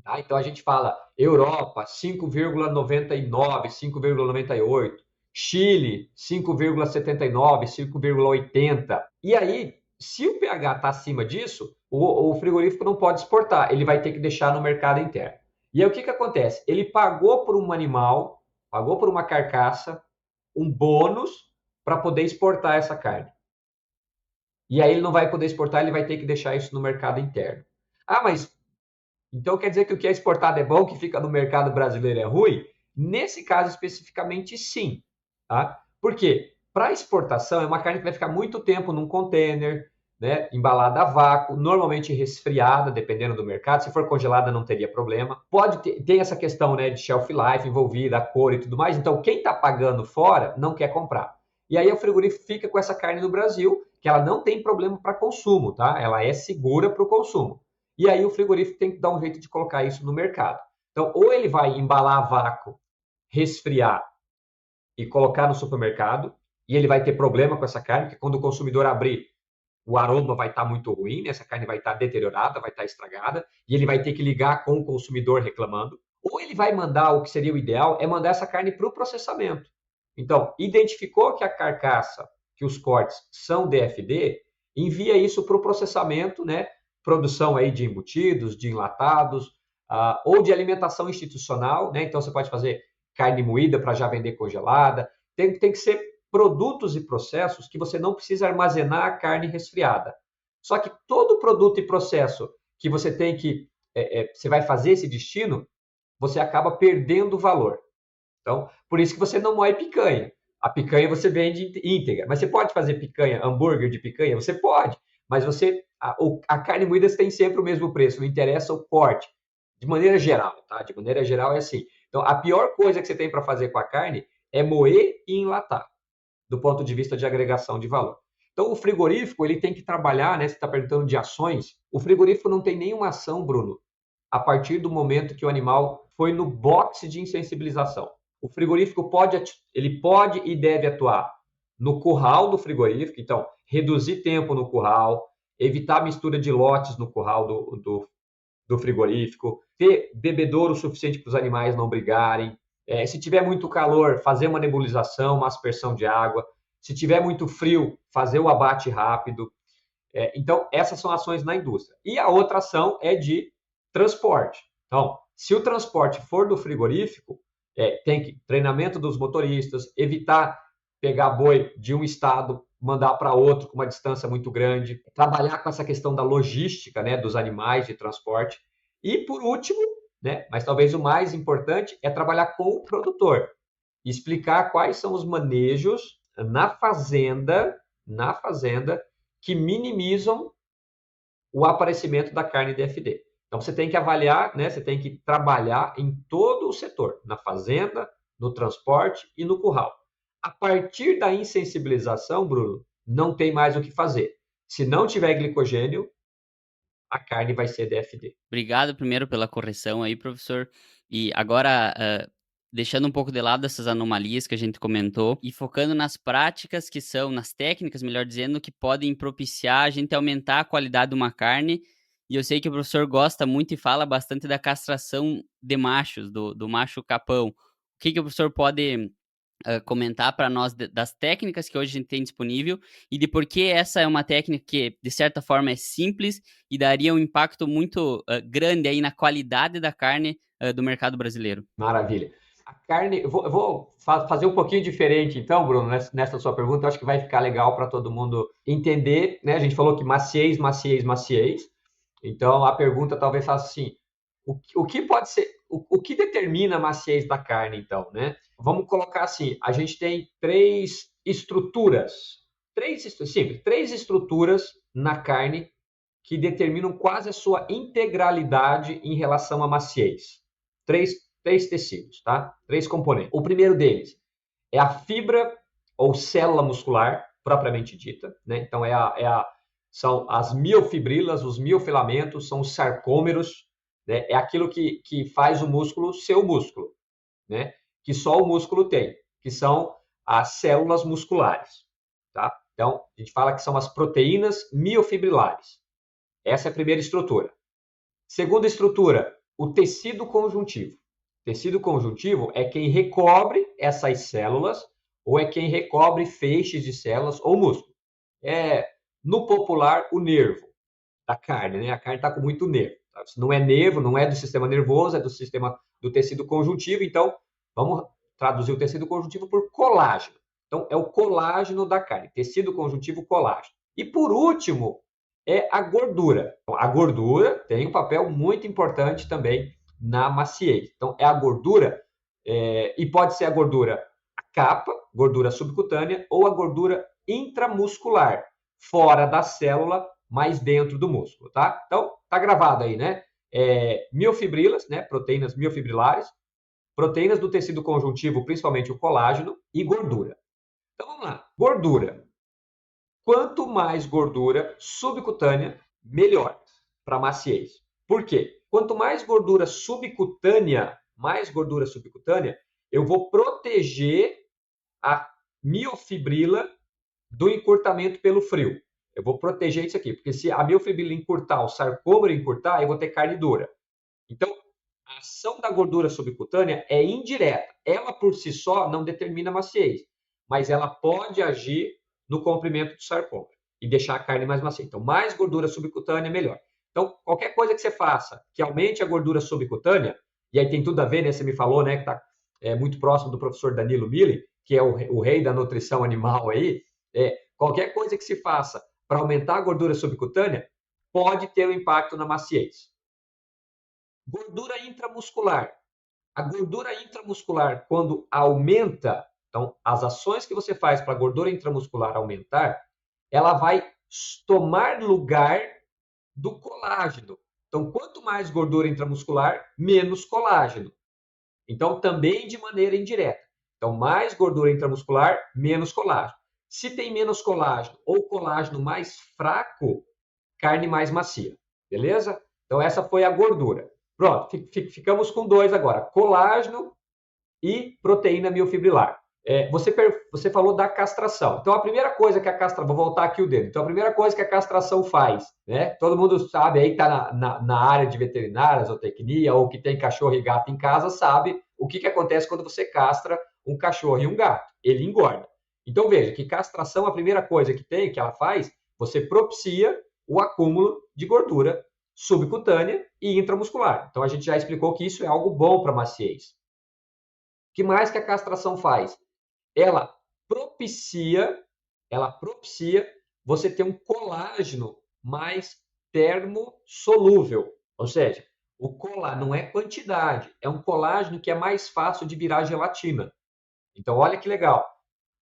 Tá? Então a gente fala Europa 5,99, 5,98, Chile 5,79, 5,80. E aí, se o pH está acima disso, o frigorífico não pode exportar, ele vai ter que deixar no mercado interno. E aí o que acontece? Ele pagou por um animal, pagou por uma carcaça, um bônus para poder exportar essa carne. E aí ele não vai poder exportar, ele vai ter que deixar isso no mercado interno. Ah, mas então quer dizer que o que é exportado é bom, o que fica no mercado brasileiro é ruim? Nesse caso especificamente, sim. Tá? Por quê? Para exportação, é uma carne que vai ficar muito tempo num container, né, embalada a vácuo, normalmente resfriada, dependendo do mercado. Se for congelada, não teria problema. Tem essa questão, né, de shelf life envolvida, a cor e tudo mais. Então, quem está pagando fora não quer comprar. E aí o frigorífico fica com essa carne no Brasil, que ela não tem problema para consumo, tá? Ela é segura para o consumo. E aí o frigorífico tem que dar um jeito de colocar isso no mercado. Então, ou ele vai embalar a vácuo, resfriar e colocar no supermercado, e ele vai ter problema com essa carne, porque quando o consumidor abrir, o aroma vai estar muito ruim, né? Essa carne vai estar deteriorada, vai estar estragada, e ele vai ter que ligar com o consumidor reclamando. Ou ele vai mandar, o que seria o ideal, é mandar essa carne para o processamento. Então, identificou que a carcaça, que os cortes são DFD, envia isso para o processamento, né? Produção aí de embutidos, de enlatados, ou de alimentação institucional, né? Então você pode fazer carne moída para já vender congelada. Tem que ser produtos e processos que você não precisa armazenar a carne resfriada. Só que todo produto e processo que você tem você vai fazer esse destino, você acaba perdendo valor. Então, por isso que você não moe picanha. A picanha você vende íntegra, mas você pode fazer picanha, hambúrguer de picanha? Você pode, mas a carne moída tem sempre o mesmo preço, não interessa o corte. De maneira geral, tá? De maneira geral é assim. Então, a pior coisa que você tem para fazer com a carne é moer e enlatar, do ponto de vista de agregação de valor. Então, o frigorífico ele tem que trabalhar, né? Você está perguntando de ações. O frigorífico não tem nenhuma ação, Bruno, a partir do momento que o animal foi no boxe de insensibilização. O frigorífico pode e deve atuar no curral do frigorífico. Então, reduzir tempo no curral, evitar a mistura de lotes no curral do frigorífico, ter bebedouro suficiente para os animais não brigarem. Se tiver muito calor, fazer uma nebulização, uma aspersão de água. Se tiver muito frio, fazer o abate rápido. Então, essas são ações na indústria. E a outra ação é de transporte. Então, se o transporte for do frigorífico, tem que treinamento dos motoristas, evitar pegar boi de um estado, mandar para outro com uma distância muito grande, trabalhar com essa questão da logística, né, dos animais de transporte. E, por último, né, mas talvez o mais importante, é trabalhar com o produtor. Explicar quais são os manejos na fazenda, que minimizam o aparecimento da carne DFD. Então, você tem que avaliar, né, você tem que trabalhar em todo o setor, na fazenda, no transporte e no curral. A partir da insensibilização, Bruno, não tem mais o que fazer. Se não tiver glicogênio, a carne vai ser DFD. Obrigado primeiro pela correção aí, professor. E agora, deixando um pouco de lado essas anomalias que a gente comentou e focando nas práticas que são, nas técnicas, melhor dizendo, que podem propiciar a gente aumentar a qualidade de uma carne. E eu sei que o professor gosta muito e fala bastante da castração de machos, do macho capão. O que o professor pode comentar para nós das técnicas que hoje a gente tem disponível e de por que essa é uma técnica que, de certa forma, é simples e daria um impacto muito grande aí na qualidade da carne do mercado brasileiro. Maravilha. A carne, eu vou fazer um pouquinho diferente, então, Bruno, nessa sua pergunta. Eu acho que vai ficar legal para todo mundo entender, né? A gente falou que maciez. Então, a pergunta talvez faça assim: o que pode ser, o que determina a maciez da carne, então, né? Vamos colocar assim: a gente tem três estruturas na carne que determinam quase a sua integralidade em relação à maciez. Três tecidos, tá? Três componentes. O primeiro deles é a fibra ou célula muscular, propriamente dita, né? Então, são as miofibrilas, os miofilamentos, são os sarcômeros, né? É aquilo que faz o músculo ser o músculo, né? Que só o músculo tem, que são as células musculares, tá? Então, a gente fala que são as proteínas miofibrilares. Essa é a primeira estrutura. Segunda estrutura, o tecido conjuntivo. O tecido conjuntivo é quem recobre essas células ou é quem recobre feixes de células ou músculo. No popular, o nervo da carne, né? A carne está com muito nervo. Tá? Não é nervo, não é do sistema nervoso, é do sistema do tecido conjuntivo. Então, vamos traduzir o tecido conjuntivo por colágeno. Então, é o colágeno da carne, tecido conjuntivo colágeno. E por último, é a gordura. Então, a gordura tem um papel muito importante também na maciez. Então, é a gordura, e pode ser a gordura a capa, gordura subcutânea, ou a gordura intramuscular, fora da célula, mas dentro do músculo, tá? Então, tá gravado aí, né? Miofibrilas, né? Proteínas miofibrilares, proteínas do tecido conjuntivo, principalmente o colágeno, e gordura. Então, vamos lá. Gordura. Quanto mais gordura subcutânea, melhor para maciez. Por quê? Quanto mais gordura subcutânea, eu vou proteger a miofibrila do encurtamento pelo frio. Eu vou proteger isso aqui, porque se a miofibrila encurtar, o sarcômero encurtar, eu vou ter carne dura. Então, a ação da gordura subcutânea é indireta. Ela, por si só, não determina a maciez, mas ela pode agir no comprimento do sarcômero e deixar a carne mais macia. Então, mais gordura subcutânea, melhor. Então, qualquer coisa que você faça que aumente a gordura subcutânea, e aí tem tudo a ver, né? Você me falou, né, que está muito próximo do professor Danilo Mille, que é o rei da nutrição animal aí. Qualquer coisa que se faça para aumentar a gordura subcutânea pode ter um impacto na maciez. Gordura intramuscular. A gordura intramuscular, quando aumenta, então, as ações que você faz para a gordura intramuscular aumentar, ela vai tomar lugar do colágeno. Então, quanto mais gordura intramuscular, menos colágeno. Então, também de maneira indireta. Então, mais gordura intramuscular, menos colágeno. Se tem menos colágeno ou colágeno mais fraco, carne mais macia. Beleza? Então, essa foi a gordura. Pronto, ficamos com dois agora. Colágeno e proteína miofibrilar. Você falou da castração. Então, a primeira coisa que a castração... Vou voltar aqui o dedo. Então, a primeira coisa que a castração faz, né? Todo mundo sabe aí que está na área de veterinária, zootecnia, ou que tem cachorro e gato em casa, sabe o que acontece quando você castra um cachorro e um gato. Ele engorda. Então, veja que castração, a primeira coisa que ela faz, você propicia o acúmulo de gordura subcutânea e intramuscular. Então, a gente já explicou que isso é algo bom para a maciez. O que mais que a castração faz? Ela propicia você ter um colágeno mais termossolúvel. Ou seja, o colágeno não é quantidade, é um colágeno que é mais fácil de virar gelatina. Então, olha que legal.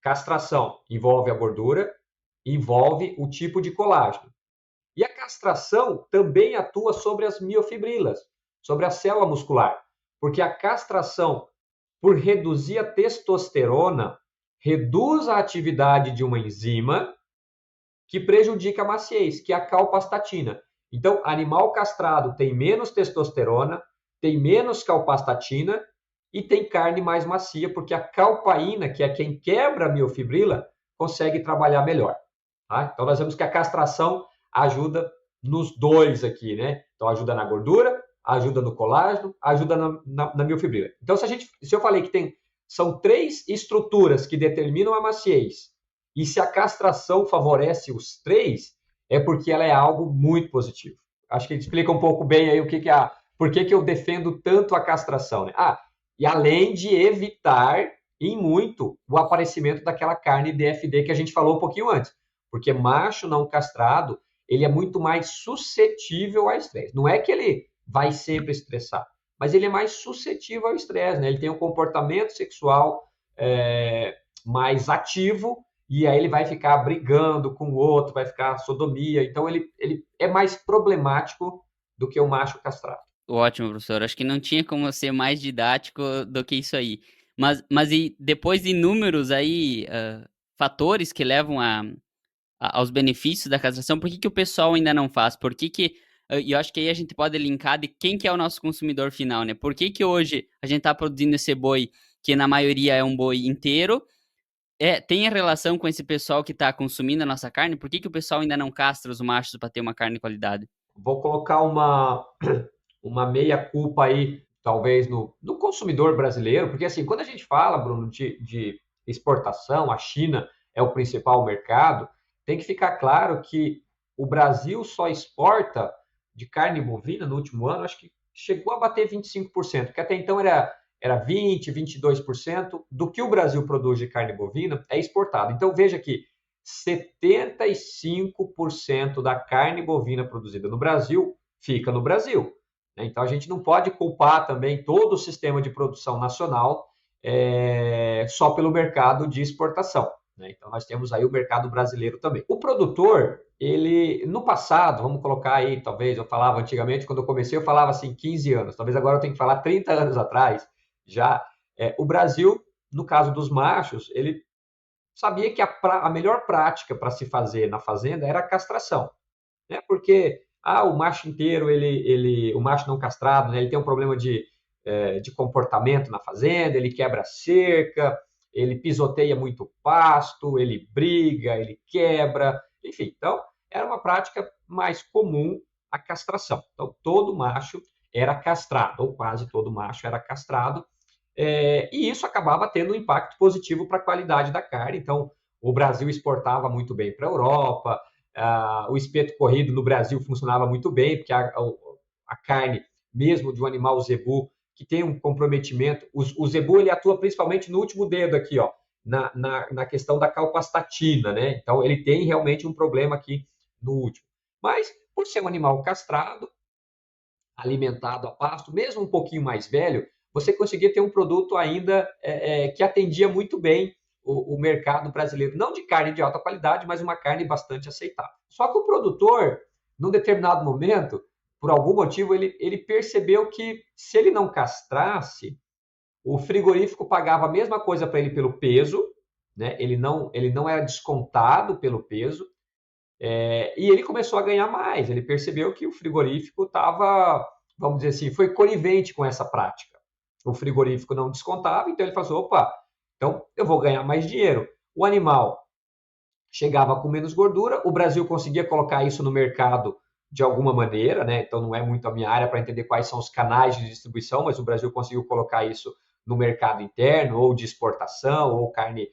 Castração envolve a gordura, envolve o tipo de colágeno. E a castração também atua sobre as miofibrilas, sobre a célula muscular, porque a castração, por reduzir a testosterona, reduz a atividade de uma enzima que prejudica a maciez, que é a calpastatina. Então, animal castrado tem menos testosterona, tem menos calpastatina e tem carne mais macia, porque a calpaína, que é quem quebra a miofibrila, consegue trabalhar melhor. Tá? Então, nós vemos que a castração ajuda nos dois aqui, né? Então, ajuda na gordura, ajuda no colágeno, ajuda na miofibrila. Então, se eu falei que são 3 estruturas que determinam a maciez, e se a castração favorece os 3, é porque ela é algo muito positivo. Acho que explica um pouco bem aí por que eu defendo tanto a castração, né? E além de evitar em muito o aparecimento daquela carne DFD que a gente falou um pouquinho antes, porque macho não castrado, ele é muito mais suscetível a estresse. Não é que ele vai sempre estressar, mas ele é mais suscetível ao estresse, né? Ele tem um comportamento sexual mais ativo, e aí ele vai ficar brigando com o outro, vai ficar sodomia. Então, ele é mais problemático do que o macho castrado. Ótimo, professor. Acho que não tinha como ser mais didático do que isso aí. Mas e depois de inúmeros aí fatores que levam aos benefícios da castração, por que o pessoal ainda não faz? E eu acho que aí a gente pode linkar de quem que é o nosso consumidor final, né? Por que hoje a gente está produzindo esse boi, que na maioria é um boi inteiro, tem a relação com esse pessoal que está consumindo a nossa carne? Por que o pessoal ainda não castra os machos para ter uma carne de qualidade? Vou colocar uma meia-culpa aí, talvez, no consumidor brasileiro, porque assim, quando a gente fala, Bruno, de exportação, a China é o principal mercado, tem que ficar claro que o Brasil só exporta de carne bovina no último ano, acho que chegou a bater 25%, porque até então era 20%, 22% do que o Brasil produz de carne bovina é exportado. Então veja que 75% da carne bovina produzida no Brasil fica no Brasil. Então a gente não pode culpar também todo o sistema de produção nacional só pelo mercado de exportação. Então nós temos aí o mercado brasileiro também. O produtor, ele no passado, vamos colocar aí, talvez eu falava antigamente, quando eu comecei eu falava assim 15 anos, talvez agora eu tenha que falar 30 anos atrás, já o Brasil, no caso dos machos, ele sabia que a melhor prática para se fazer na fazenda era a castração, né? Porque o macho inteiro, o macho não castrado, né? Ele tem um problema de comportamento na fazenda, ele quebra cerca, ele pisoteia muito pasto, ele briga, ele quebra, enfim. Então, era uma prática mais comum a castração. Então, todo macho era castrado, ou quase todo macho era castrado, e isso acabava tendo um impacto positivo para a qualidade da carne. Então, o Brasil exportava muito bem para a Europa, o espeto corrido no Brasil funcionava muito bem, porque a carne, mesmo de um animal zebu, que tem um comprometimento, o zebu ele atua principalmente no último dedo aqui, ó, na questão da calpastatina, né? Então, ele tem realmente um problema aqui no último. Mas, por ser um animal castrado, alimentado a pasto, mesmo um pouquinho mais velho, você conseguia ter um produto ainda que atendia muito bem o mercado brasileiro, não de carne de alta qualidade, mas uma carne bastante aceitável. Só que o produtor, num determinado momento, por algum motivo, ele percebeu que se ele não castrasse, o frigorífico pagava a mesma coisa para ele pelo peso, né? Ele não era descontado pelo peso, e ele começou a ganhar mais. Ele percebeu que o frigorífico estava, vamos dizer assim, foi conivente com essa prática. O frigorífico não descontava, então ele falou: opa, Então, eu vou ganhar mais dinheiro. O animal chegava com menos gordura, o Brasil conseguia colocar isso no mercado de alguma maneira, né? Então não é muito a minha área para entender quais são os canais de distribuição, mas o Brasil conseguiu colocar isso no mercado interno, ou de exportação, ou carne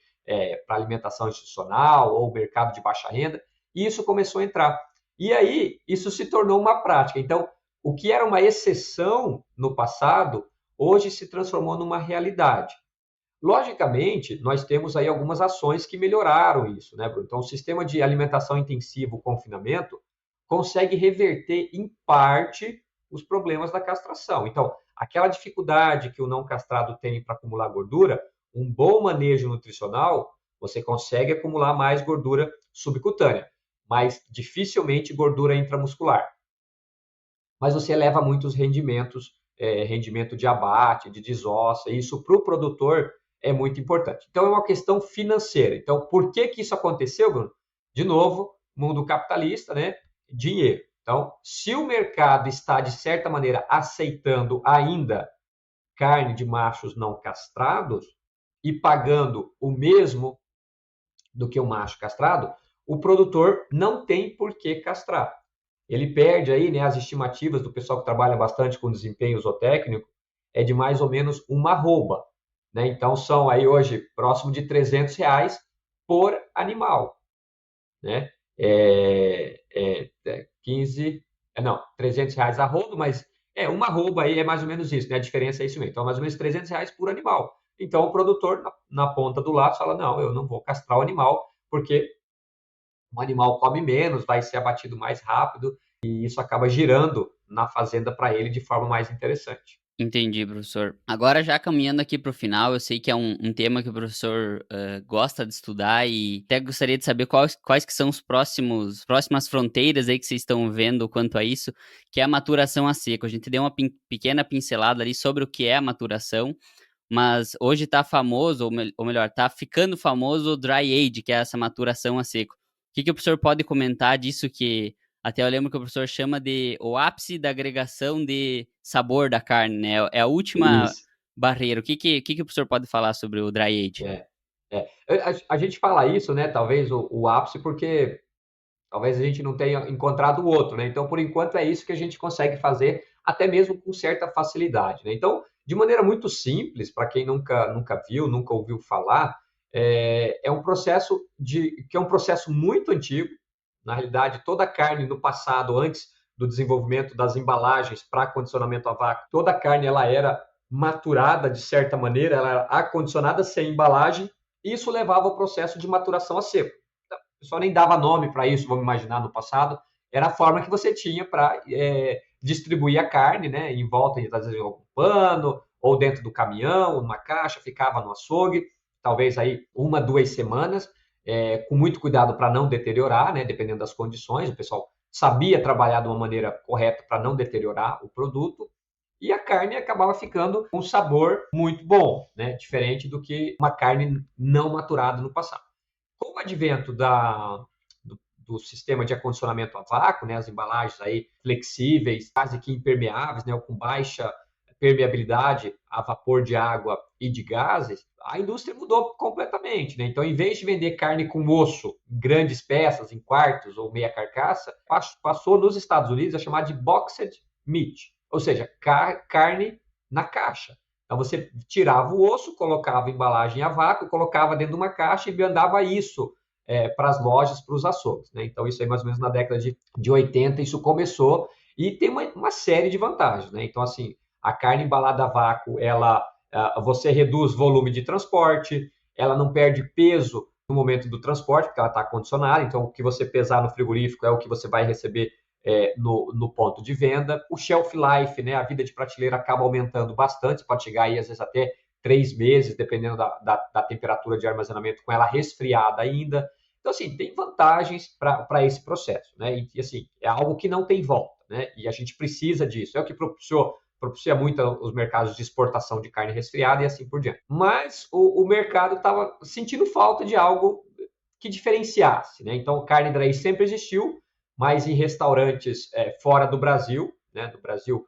para alimentação institucional, ou mercado de baixa renda, e isso começou a entrar. E aí, isso se tornou uma prática. Então, o que era uma exceção no passado, hoje se transformou numa realidade. Logicamente, nós temos aí algumas ações que melhoraram isso, né, Bruno? Então, o sistema de alimentação intensiva, o confinamento, consegue reverter em parte os problemas da castração. Então, aquela dificuldade que o não castrado tem para acumular gordura, um bom manejo nutricional, você consegue acumular mais gordura subcutânea, mas dificilmente gordura intramuscular. Mas você eleva muito os rendimentos, rendimento de abate, de desossa, e isso para o produtor é muito importante. Então, é uma questão financeira. Então, por que isso aconteceu, Bruno? De novo, mundo capitalista, né? Dinheiro. Então, se o mercado está, de certa maneira, aceitando ainda carne de machos não castrados e pagando o mesmo do que o macho castrado, o produtor não tem por que castrar. Ele perde aí, né, as estimativas do pessoal que trabalha bastante com desempenho zootécnico, é de mais ou menos uma arroba, né? Então são aí hoje próximo de R$ 300 por animal, né? 15, não, R$ 300 arroba, mas uma arroba aí é mais ou menos isso, né? A diferença é isso mesmo. Então mais ou menos R$ 300 por animal. Então o produtor na ponta do lápis fala, não, eu não vou castrar o animal porque o animal come menos, vai ser abatido mais rápido e isso acaba girando na fazenda para ele de forma mais interessante. Entendi, professor. Agora, já caminhando aqui para o final, eu sei que é um tema que o professor gosta de estudar e até gostaria de saber quais que são os próximas fronteiras aí que vocês estão vendo quanto a isso, que é a maturação a seco. A gente deu uma pequena pincelada ali sobre o que é a maturação, mas hoje está famoso, ou melhor, está ficando famoso o dry age, que é essa maturação a seco. O que o professor pode comentar disso que até eu lembro que o professor chama de o ápice da agregação de sabor da carne, né? É a última Isso. barreira. O que o professor pode falar sobre o dry age? É, a gente fala isso, né? Talvez o ápice, porque talvez a gente não tenha encontrado o outro, né? Então, por enquanto, é isso que a gente consegue fazer, até mesmo com certa facilidade, né? Então, de maneira muito simples, para quem nunca viu, nunca ouviu falar, é um processo que é um processo muito antigo. Na realidade, toda a carne no passado, antes do desenvolvimento das embalagens para condicionamento a vácuo, toda a carne ela era maturada de certa maneira, ela era acondicionada sem embalagem, e isso levava ao processo de maturação a seco. O pessoal nem dava nome para isso, vamos imaginar, no passado. Era a forma que você tinha para distribuir a carne, né? Em volta, às vezes, algum pano, ou dentro do caminhão, numa caixa, ficava no açougue, talvez aí 1, 2 semanas, com muito cuidado para não deteriorar, né? Dependendo das condições. O pessoal sabia trabalhar de uma maneira correta para não deteriorar o produto. E a carne acabava ficando com um sabor muito bom, né? Diferente do que uma carne não maturada no passado. Com o advento do sistema de acondicionamento a vácuo, né, as embalagens aí flexíveis, quase que impermeáveis, né, ou com baixa permeabilidade a vapor de água e de gases, a indústria mudou completamente, né? Então, em vez de vender carne com osso em grandes peças, em quartos ou meia carcaça, passou nos Estados Unidos a chamar de boxed meat, ou seja, carne na caixa. Então você tirava o osso, colocava embalagem a vácuo, colocava dentro de uma caixa e mandava isso para as lojas, para os açougues, né? Então isso aí mais ou menos na década de 80 isso começou e tem uma série de vantagens, né? Então assim, a carne embalada a vácuo, você reduz volume de transporte, ela não perde peso no momento do transporte, porque ela está condicionada, então o que você pesar no frigorífico é o que você vai receber no ponto de venda. O shelf life, né, a vida de prateleira acaba aumentando bastante, pode chegar aí às vezes até 3 meses, dependendo da temperatura de armazenamento, com ela resfriada ainda. Então, assim, tem vantagens para esse processo, né? E, assim, é algo que não tem volta, né? E a gente precisa disso. É o que propicia muito os mercados de exportação de carne resfriada e assim por diante. Mas o mercado estava sentindo falta de algo que diferenciasse, né? Então, carne dry sempre existiu, mas em restaurantes fora do Brasil, né? Do Brasil,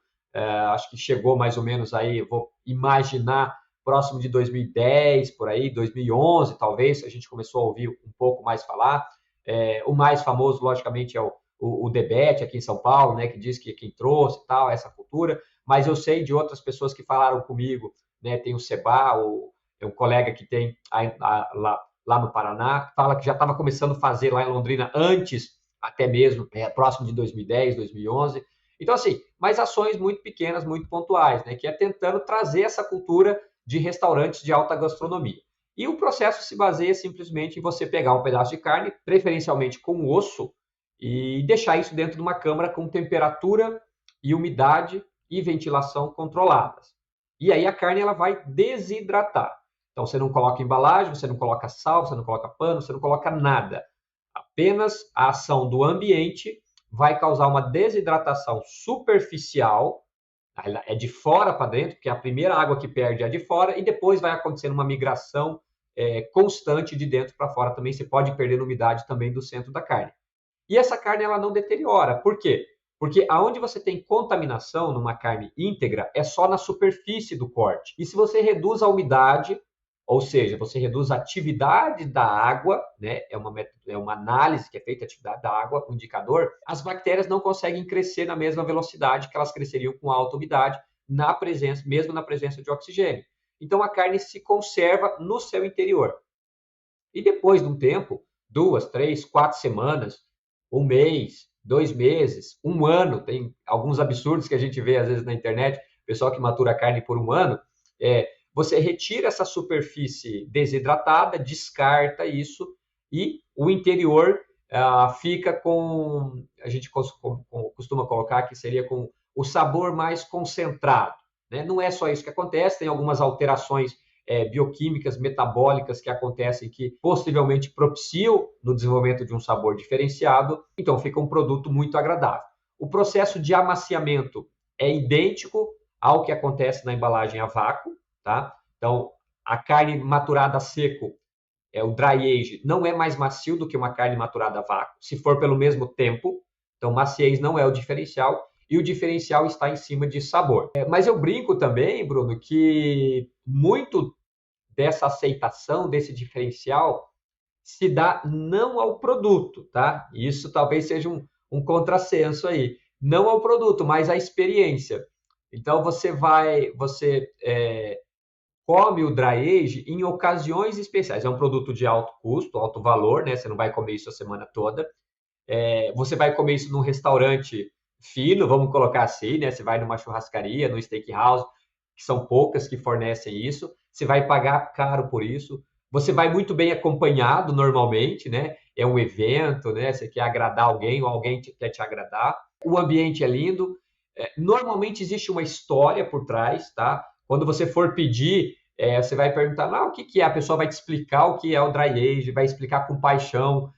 acho que chegou mais ou menos aí, vou imaginar, próximo de 2010, por aí, 2011, talvez, a gente começou a ouvir um pouco mais falar. O mais famoso, logicamente, é o Debete, aqui em São Paulo, né, que diz que quem trouxe tal, essa cultura, mas eu sei de outras pessoas que falaram comigo, né, tem o Seba, é um colega que tem lá no Paraná, fala que já estava começando a fazer lá em Londrina antes, até mesmo, próximo de 2010, 2011. Então, assim, mas ações muito pequenas, muito pontuais, né, que é tentando trazer essa cultura de restaurantes de alta gastronomia. E o processo se baseia simplesmente em você pegar um pedaço de carne, preferencialmente com osso, e deixar isso dentro de uma câmara com temperatura e umidade e ventilação controladas. E aí a carne ela vai desidratar. Então você não coloca embalagem, você não coloca sal, você não coloca pano, você não coloca nada. Apenas a ação do ambiente vai causar uma desidratação superficial, é de fora para dentro, porque a primeira água que perde é de fora, e depois vai acontecendo uma migração constante de dentro para fora também. Você pode perder umidade também do centro da carne. E essa carne ela não deteriora. Por quê? Porque aonde você tem contaminação numa carne íntegra é só na superfície do corte. E se você reduz a umidade, ou seja, você reduz a atividade da água, né? É uma análise que é feita a atividade da água, um indicador, as bactérias não conseguem crescer na mesma velocidade que elas cresceriam com alta umidade, mesmo na presença de oxigênio. Então a carne se conserva no seu interior. E depois de um tempo, 2, 3, 4 semanas, um mês, 2 meses, um ano, tem alguns absurdos que a gente vê às vezes na internet, pessoal que matura carne por um ano, você retira essa superfície desidratada, descarta isso e o interior fica com, a gente costuma colocar que seria com o sabor mais concentrado, né? Não é só isso que acontece, tem algumas alterações bioquímicas, metabólicas que acontecem que possivelmente propiciam no desenvolvimento de um sabor diferenciado, então fica um produto muito agradável. O processo de amaciamento é idêntico ao que acontece na embalagem a vácuo, tá? Então, a carne maturada a seco, o dry age, não é mais macio do que uma carne maturada a vácuo, se for pelo mesmo tempo. Então, maciez não é o diferencial, e o diferencial está em cima de sabor. Mas eu brinco também, Bruno, que muito dessa aceitação, desse diferencial, se dá não ao produto, tá? Isso talvez seja um contrassenso aí. Não ao produto, mas à experiência. Então, você come o dry age em ocasiões especiais. É um produto de alto custo, alto valor, né? Você não vai comer isso a semana toda. Você vai comer isso num restaurante fino, vamos colocar assim, né? Você vai numa churrascaria, num steakhouse, que são poucas que fornecem isso. Você vai pagar caro por isso. Você vai muito bem acompanhado normalmente, né? É um evento, né? Você quer agradar alguém ou alguém quer te agradar. O ambiente é lindo. Normalmente existe uma história por trás, tá? Quando você for pedir, você vai perguntar, o que é? A pessoa vai te explicar o que é o dry age, vai explicar com paixão,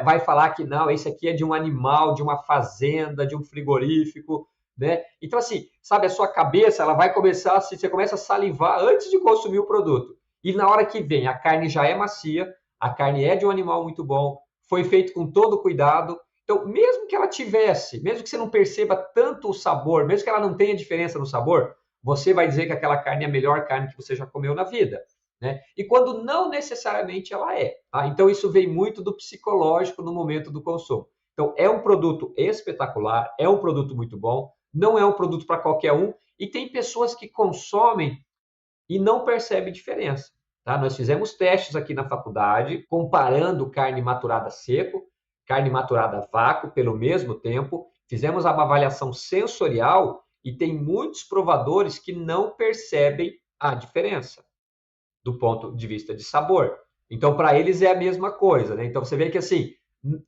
vai falar que não, esse aqui é de um animal, de uma fazenda, de um frigorífico, né? Então, assim, sabe, a sua cabeça, ela vai começar, assim, você começa a salivar antes de consumir o produto. E na hora que vem, a carne já é macia, a carne é de um animal muito bom, foi feito com todo cuidado. Então, mesmo que ela tivesse, mesmo que você não perceba tanto o sabor, mesmo que ela não tenha diferença no sabor, você vai dizer que aquela carne é a melhor carne que você já comeu na vida, né? E quando não necessariamente ela é, tá? Então, isso vem muito do psicológico no momento do consumo. Então, é um produto espetacular, é um produto muito bom, não é um produto para qualquer um, e tem pessoas que consomem e não percebem diferença, tá? Nós fizemos testes aqui na faculdade, comparando carne maturada seco, carne maturada a vácuo pelo mesmo tempo, fizemos uma avaliação sensorial e tem muitos provadores que não percebem a diferença do ponto de vista de sabor. Então, para eles é a mesma coisa, né? Então, você vê que assim,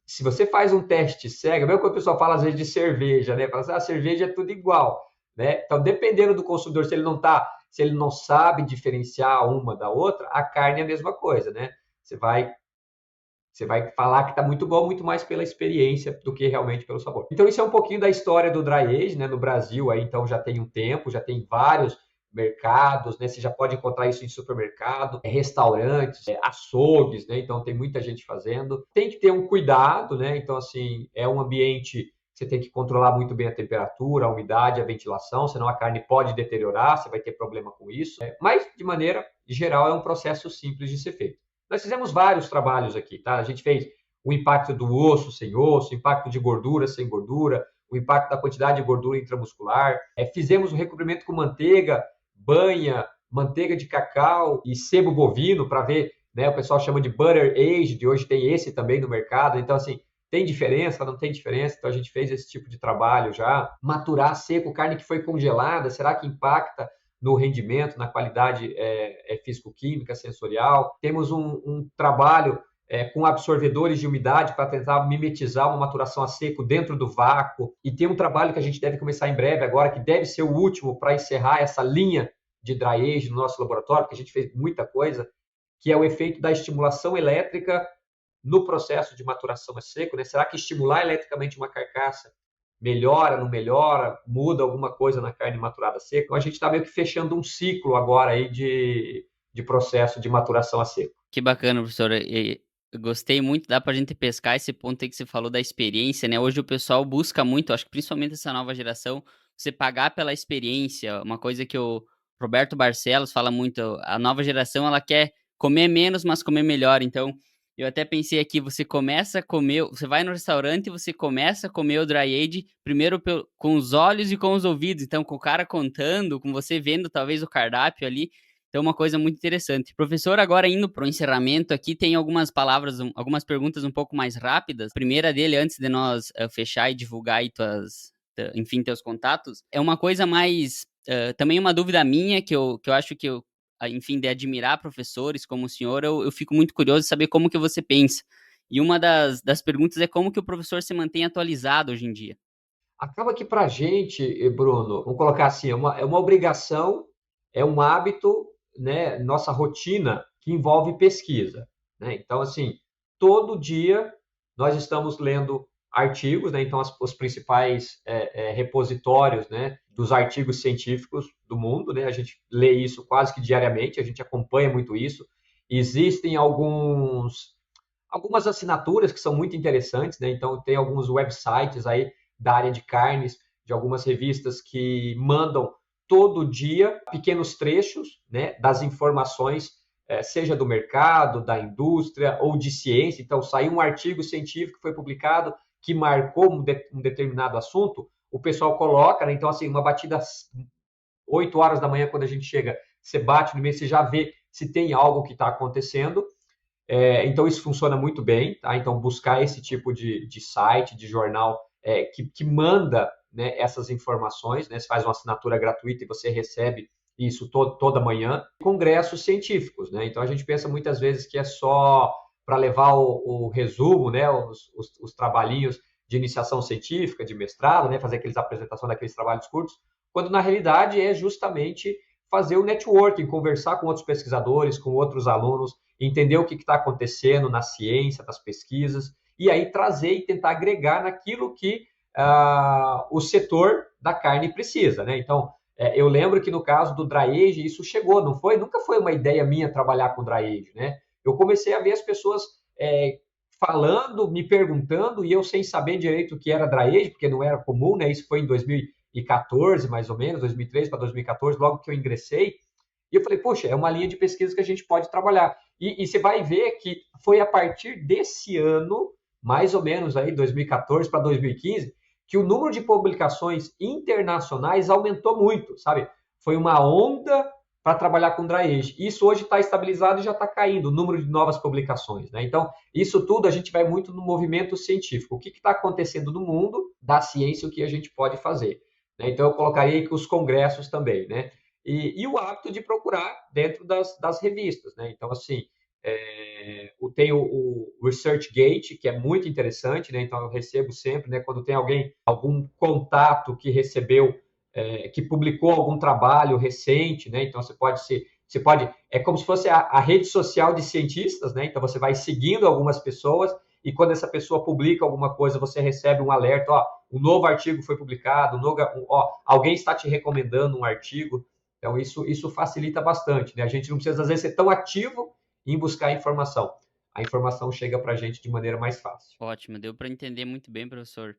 se você faz um teste cego, mesmo quando o pessoal fala às vezes de cerveja, né? Fala assim, cerveja é tudo igual, né? Então, dependendo do consumidor, se ele não sabe diferenciar uma da outra, a carne é a mesma coisa, né? Você vai falar que está muito bom, muito mais pela experiência do que realmente pelo sabor. Então, isso é um pouquinho da história do dry age, né? No Brasil, aí, então, já tem um tempo, já tem vários mercados, né? Você já pode encontrar isso em supermercado, restaurantes, açougues, né? Então, tem muita gente fazendo. Tem que ter um cuidado, né? Então, assim, é um ambiente você tem que controlar muito bem a temperatura, a umidade, a ventilação, senão a carne pode deteriorar, você vai ter problema com isso. Mas, de maneira geral, é um processo simples de ser feito. Nós fizemos vários trabalhos aqui, tá? A gente fez o impacto do osso sem osso, o impacto de gordura sem gordura, o impacto da quantidade de gordura intramuscular. Fizemos o recobrimento com manteiga, banha, manteiga de cacau e sebo bovino para ver, né? O pessoal chama de butter aged, hoje tem esse também no mercado. Então, assim, tem diferença, não tem diferença? Então a gente fez esse tipo de trabalho já. Maturar seco, carne que foi congelada, será que impacta no rendimento, na qualidade físico-química, sensorial? Temos um trabalho com absorvedores de umidade para tentar mimetizar uma maturação a seco dentro do vácuo. E tem um trabalho que a gente deve começar em breve agora, que deve ser o último para encerrar essa linha de dry age no nosso laboratório, porque a gente fez muita coisa, que é o efeito da estimulação elétrica no processo de maturação a seco, né? Será que estimular eletricamente uma carcaça melhora, não melhora, muda alguma coisa na carne maturada a seco? Então a gente está meio que fechando um ciclo agora aí de processo de maturação a seco. Que bacana, professor. Eu gostei muito, dá pra gente pescar esse ponto aí que você falou da experiência, né? Hoje o pessoal busca muito, acho que principalmente essa nova geração, você pagar pela experiência, uma coisa que o Roberto Barcelos fala muito, a nova geração, ela quer comer menos, mas comer melhor. Então, eu até pensei aqui, você começa a comer, você vai no restaurante e você começa a comer o dry age primeiro com os olhos e com os ouvidos. Então, com o cara contando, com você vendo talvez o cardápio ali. Então, uma coisa muito interessante. Professor, agora indo para o encerramento aqui, tem algumas palavras, algumas perguntas um pouco mais rápidas. A primeira dele, antes de nós fechar e divulgar aí teus contatos, é uma coisa mais, também uma dúvida minha, que eu acho que enfim, de admirar professores como o senhor, eu fico muito curioso de saber como que você pensa. E uma das perguntas é como que o professor se mantém atualizado hoje em dia. Acaba que para a gente, Bruno, vamos colocar assim, é uma obrigação, é um hábito, né, nossa rotina que envolve pesquisa, né? Então, assim, todo dia nós estamos lendo artigos, né? Então, os principais repositórios, né, dos artigos científicos do mundo, né? A gente lê isso quase que diariamente, a gente acompanha muito isso. Existem algumas assinaturas que são muito interessantes, né? Então, tem alguns websites aí da área de carnes, de algumas revistas que mandam todo dia pequenos trechos, né, das informações, seja do mercado, da indústria ou de ciência. Então, saiu um artigo científico que foi publicado que marcou um determinado assunto, o pessoal coloca, né? Então, assim, uma batida 8 horas da manhã, quando a gente chega, você bate no meio, você já vê se tem algo que está acontecendo. Então, isso funciona muito bem, tá? Então, buscar esse tipo de site, de jornal que manda, né, essas informações, né? Você faz uma assinatura gratuita e você recebe isso toda manhã. Congressos científicos, né? Então, a gente pensa muitas vezes que é só para levar o resumo, né, os trabalhinhos de iniciação científica, de mestrado, né, fazer aquelas apresentações daqueles trabalhos curtos, quando na realidade é justamente fazer o networking, conversar com outros pesquisadores, com outros alunos, entender o que está acontecendo na ciência, nas pesquisas, e aí trazer e tentar agregar naquilo que o setor da carne precisa, né? Então, eu lembro que no caso do dry age, isso chegou, não foi? Nunca foi uma ideia minha trabalhar com dry age, né? Eu comecei a ver as pessoas falando, me perguntando, e eu sem saber direito o que era dry age, porque não era comum, né? Isso foi em 2014, mais ou menos, 2013 para 2014, logo que eu ingressei, e eu falei, poxa, é uma linha de pesquisa que a gente pode trabalhar. E você vai ver que foi a partir desse ano, mais ou menos aí, 2014 para 2015, que o número de publicações internacionais aumentou muito, sabe? Foi uma onda para trabalhar com dry age. Isso hoje está estabilizado e já está caindo o número de novas publicações, né? Então, isso tudo a gente vai muito no movimento científico. O que está acontecendo no mundo da ciência, o que a gente pode fazer, né? Então, eu colocaria aí que os congressos também, né? E o hábito de procurar dentro das revistas, né? Então, assim, tem o ResearchGate, que é muito interessante, né? Então, eu recebo sempre, né? Quando tem algum contato que recebeu, que publicou algum trabalho recente, né? Então, é como se fosse a rede social de cientistas, né? Então, você vai seguindo algumas pessoas e quando essa pessoa publica alguma coisa, você recebe um alerta, ó, um novo artigo foi publicado, alguém está te recomendando um artigo. Então, isso facilita bastante, né? A gente não precisa, às vezes, ser tão ativo em buscar informação. A informação chega para a gente de maneira mais fácil. Ótimo, deu para entender muito bem, professor.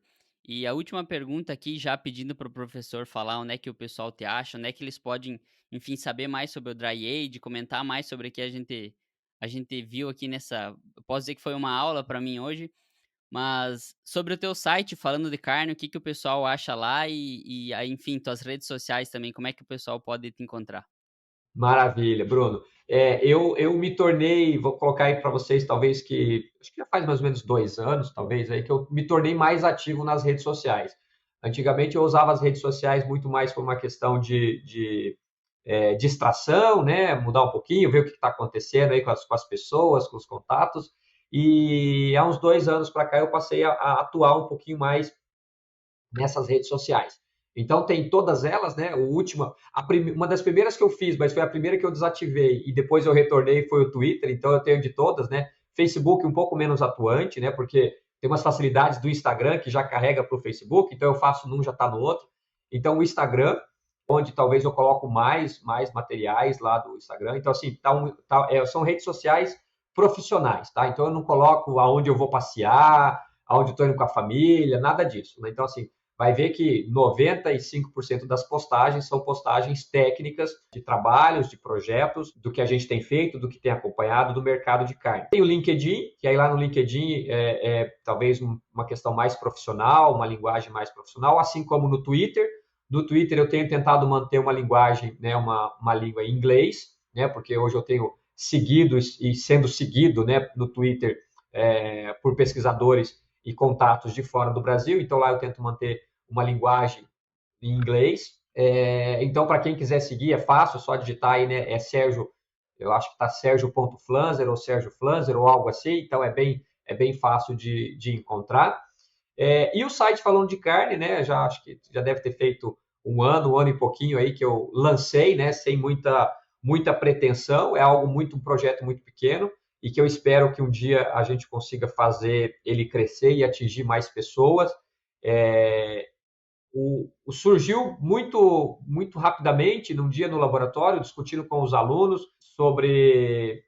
E a última pergunta aqui, já pedindo para o professor falar onde é que o pessoal te acha, onde é que eles podem, enfim, saber mais sobre o Dry Age, comentar mais sobre o que a gente viu aqui nessa. Eu posso dizer que foi uma aula para mim hoje, mas sobre o teu site, falando de carne, o que que o pessoal acha lá e aí, enfim, tuas redes sociais também, como é que o pessoal pode te encontrar? Maravilha, Bruno. Eu me tornei, vou colocar aí para vocês, talvez que, acho que já faz mais ou menos 2 anos, talvez, aí, que eu me tornei mais ativo nas redes sociais. Antigamente eu usava as redes sociais muito mais por uma questão de distração, né? Mudar um pouquinho, ver o que está acontecendo aí com as pessoas, com os contatos. E há uns 2 anos para cá eu passei a atuar um pouquinho mais nessas redes sociais. Então tem todas elas, né? Uma das primeiras que eu fiz, mas foi a primeira que eu desativei e depois eu retornei foi o Twitter. Então eu tenho de todas, né? Facebook um pouco menos atuante, né? Porque tem umas facilidades do Instagram que já carrega para o Facebook, então eu faço num já está no outro. Então o Instagram, onde talvez eu coloco mais materiais lá do Instagram. Então assim, são redes sociais profissionais, tá? Então eu não coloco aonde eu vou passear, aonde estou indo com a família, nada disso, né? Então assim, vai ver que 95% das postagens são postagens técnicas de trabalhos, de projetos, do que a gente tem feito, do que tem acompanhado do mercado de carne. Tem o LinkedIn, que aí lá no LinkedIn é talvez uma questão mais profissional, uma linguagem mais profissional, assim como no Twitter. No Twitter eu tenho tentado manter uma linguagem, né, uma língua em inglês, né, porque hoje eu tenho seguido e sendo seguido, né, no Twitter por pesquisadores e contatos de fora do Brasil, então lá eu tento manter uma linguagem em inglês. Então, para quem quiser seguir, é fácil, só digitar aí, né? É Sérgio, eu acho que está Sérgio.Flanzer ou Sérgio Flanzer ou algo assim, então é bem fácil de encontrar. E o site falando de carne, né? Já acho que já deve ter feito um ano e pouquinho aí que eu lancei, né? Sem muita pretensão, um projeto muito pequeno e que eu espero que um dia a gente consiga fazer ele crescer e atingir mais pessoas. É, Surgiu muito rapidamente num dia no laboratório, discutindo com os alunos sobre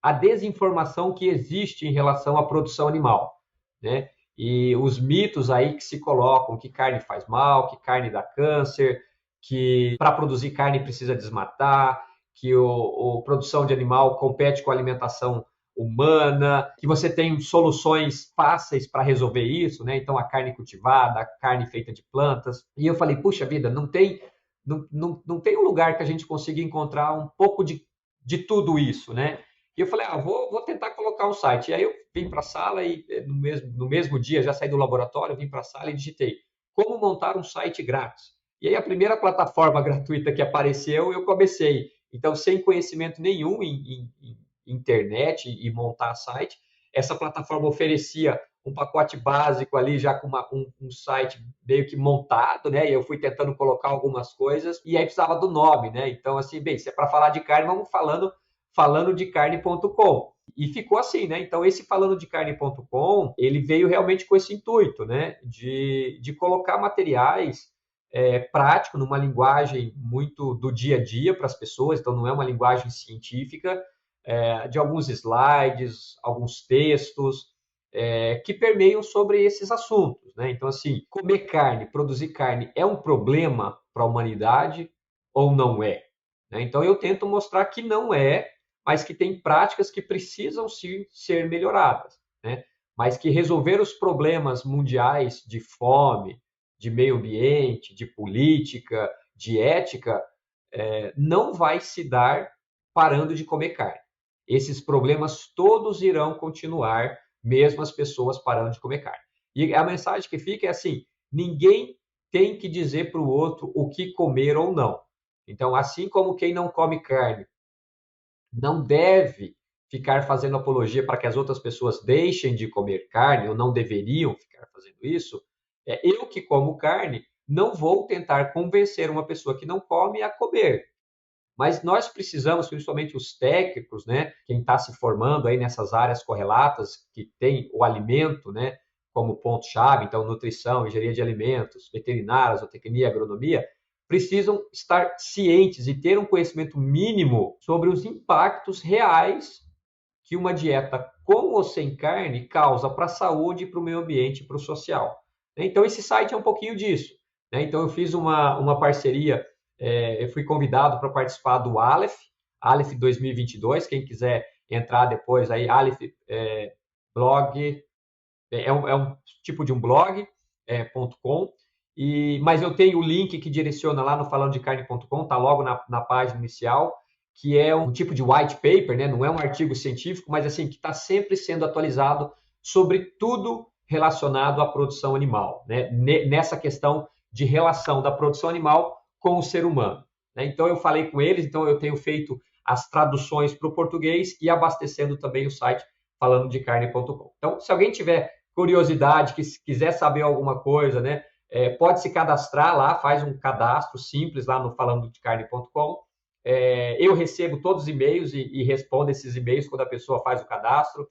a desinformação que existe em relação à produção animal, né? E os mitos aí que se colocam, que carne faz mal, que carne dá câncer, que para produzir carne precisa desmatar, que a produção de animal compete com a alimentação humana, que você tem soluções fáceis para resolver isso, né? Então a carne cultivada, a carne feita de plantas. E eu falei, puxa vida, não tem um lugar que a gente consiga encontrar um pouco de tudo isso, né? E eu falei, vou tentar colocar um site. E aí eu vim para a sala e no mesmo dia, já saí do laboratório, vim para a sala e digitei como montar um site grátis. E aí a primeira plataforma gratuita que apareceu, eu comecei. Então, sem conhecimento nenhum em internet e montar site, essa plataforma oferecia um pacote básico ali, já com um site meio que montado, né? E eu fui tentando colocar algumas coisas, e aí precisava do nome, né? Então, assim, bem, se é para falar de carne, vamos falando de carne.com. E ficou assim, né? Então, esse falando de carne.com, ele veio realmente com esse intuito, né? De colocar materiais práticos, numa linguagem muito do dia a dia para as pessoas, então não é uma linguagem científica, de alguns slides, alguns textos, que permeiam sobre esses assuntos, né? Então, assim, comer carne, produzir carne é um problema para a humanidade ou não é? Né? Então, eu tento mostrar que não é, mas que tem práticas que precisam ser melhoradas, né? Mas que resolver os problemas mundiais de fome, de meio ambiente, de política, de ética, não vai se dar parando de comer carne. Esses problemas todos irão continuar, mesmo as pessoas parando de comer carne. E a mensagem que fica é assim: ninguém tem que dizer para o outro o que comer ou não. Então, assim como quem não come carne não deve ficar fazendo apologia para que as outras pessoas deixem de comer carne, ou não deveriam ficar fazendo isso, eu que como carne não vou tentar convencer uma pessoa que não come a comer. Mas nós precisamos, principalmente os técnicos, né, quem está se formando aí nessas áreas correlatas, que tem o alimento, né, como ponto-chave, então nutrição, engenharia de alimentos, veterinária, zootecnia, agronomia, precisam estar cientes e ter um conhecimento mínimo sobre os impactos reais que uma dieta com ou sem carne causa para a saúde, para o meio ambiente e para o social. Então, esse site é um pouquinho disso, né? Então, eu fiz uma parceria, eu fui convidado para participar do Aleph 2022, quem quiser entrar depois aí, Aleph blog, é um tipo de um blog, .com, mas eu tenho o link que direciona lá no falandodecarne.com, tá logo na página inicial, que é um tipo de white paper, né? Não é um artigo científico, mas assim, que está sempre sendo atualizado sobre tudo relacionado à produção animal, né? Nessa questão de relação da produção animal com o ser humano, né? Então eu falei com eles, então eu tenho feito as traduções para o português e abastecendo também o site falandodecarne.com. Então, se alguém tiver curiosidade, que quiser saber alguma coisa, né? Pode se cadastrar lá, faz um cadastro simples lá no falandodecarne.com. Eu recebo todos os e-mails e respondo esses e-mails quando a pessoa faz o cadastro.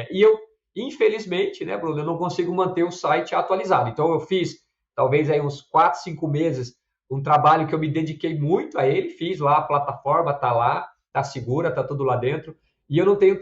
E eu, infelizmente, né, Bruno, eu não consigo manter o site atualizado. Então, eu fiz, talvez aí uns 4, 5 meses, um trabalho que eu me dediquei muito a ele, fiz lá, a plataforma está lá, está segura, está tudo lá dentro, e eu não tenho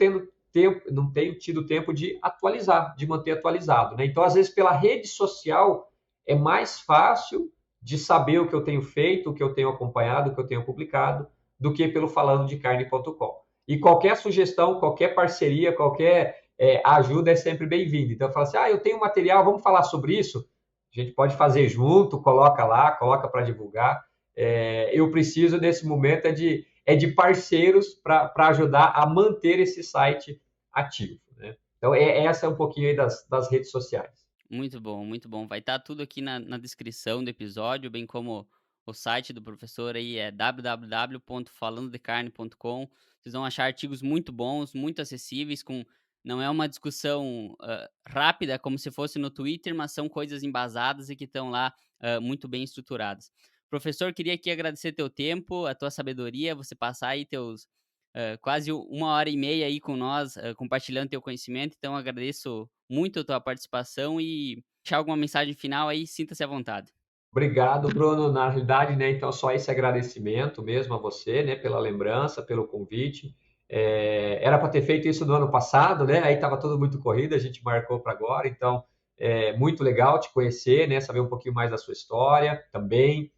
tido tempo de atualizar, de manter atualizado, né? Então, às vezes, pela rede social, é mais fácil de saber o que eu tenho feito, o que eu tenho acompanhado, o que eu tenho publicado, do que pelo falandodecarne.com. E qualquer sugestão, qualquer parceria, qualquer ajuda é sempre bem-vinda. Então, eu falo assim, eu tenho material, vamos falar sobre isso? A gente pode fazer junto, coloca lá, coloca para divulgar. Eu preciso, nesse momento, de parceiros para ajudar a manter esse site ativo, né? Então, essa é um pouquinho aí das redes sociais. Muito bom, muito bom. Vai estar tudo aqui na descrição do episódio, bem como o site do professor aí é www.falandodecarne.com. Vocês vão achar artigos muito bons, muito acessíveis, não é uma discussão rápida como se fosse no Twitter, mas são coisas embasadas e que estão lá muito bem estruturadas. Professor, queria aqui agradecer teu tempo, a tua sabedoria, você passar aí teus quase 1 hora e meia aí com nós, compartilhando teu conhecimento. Então, agradeço muito a tua participação e deixar alguma mensagem final aí, sinta-se à vontade. Obrigado, Bruno. Na realidade, né, então só esse agradecimento mesmo a você, né, pela lembrança, pelo convite. Era para ter feito isso no ano passado, né? Aí estava tudo muito corrido, a gente marcou para agora. Então, muito legal te conhecer, né? Saber um pouquinho mais da sua história também.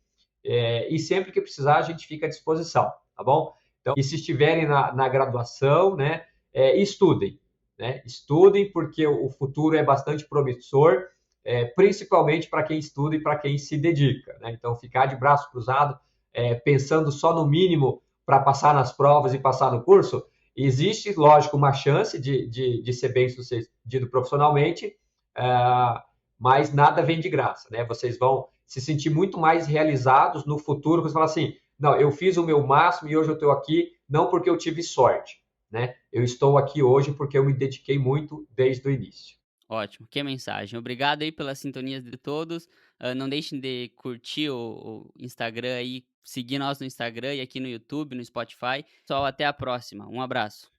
E sempre que precisar, a gente fica à disposição, tá bom? Então, e se estiverem na graduação, né, estudem, né? Estudem, porque o futuro é bastante promissor, principalmente para quem estuda e para quem se dedica, né? Então, ficar de braço cruzado, pensando só no mínimo para passar nas provas e passar no curso, existe, lógico, uma chance de ser bem sucedido profissionalmente, mas nada vem de graça, né? Vocês vão se sentir muito mais realizados no futuro, você fala assim, não, eu fiz o meu máximo e hoje eu estou aqui não porque eu tive sorte, né? Eu estou aqui hoje porque eu me dediquei muito desde o início. Ótimo, que mensagem. Obrigado aí pela sintonia de todos. Não deixem de curtir o Instagram aí, seguir nós no Instagram e aqui no YouTube, no Spotify. Pessoal, até a próxima. Um abraço.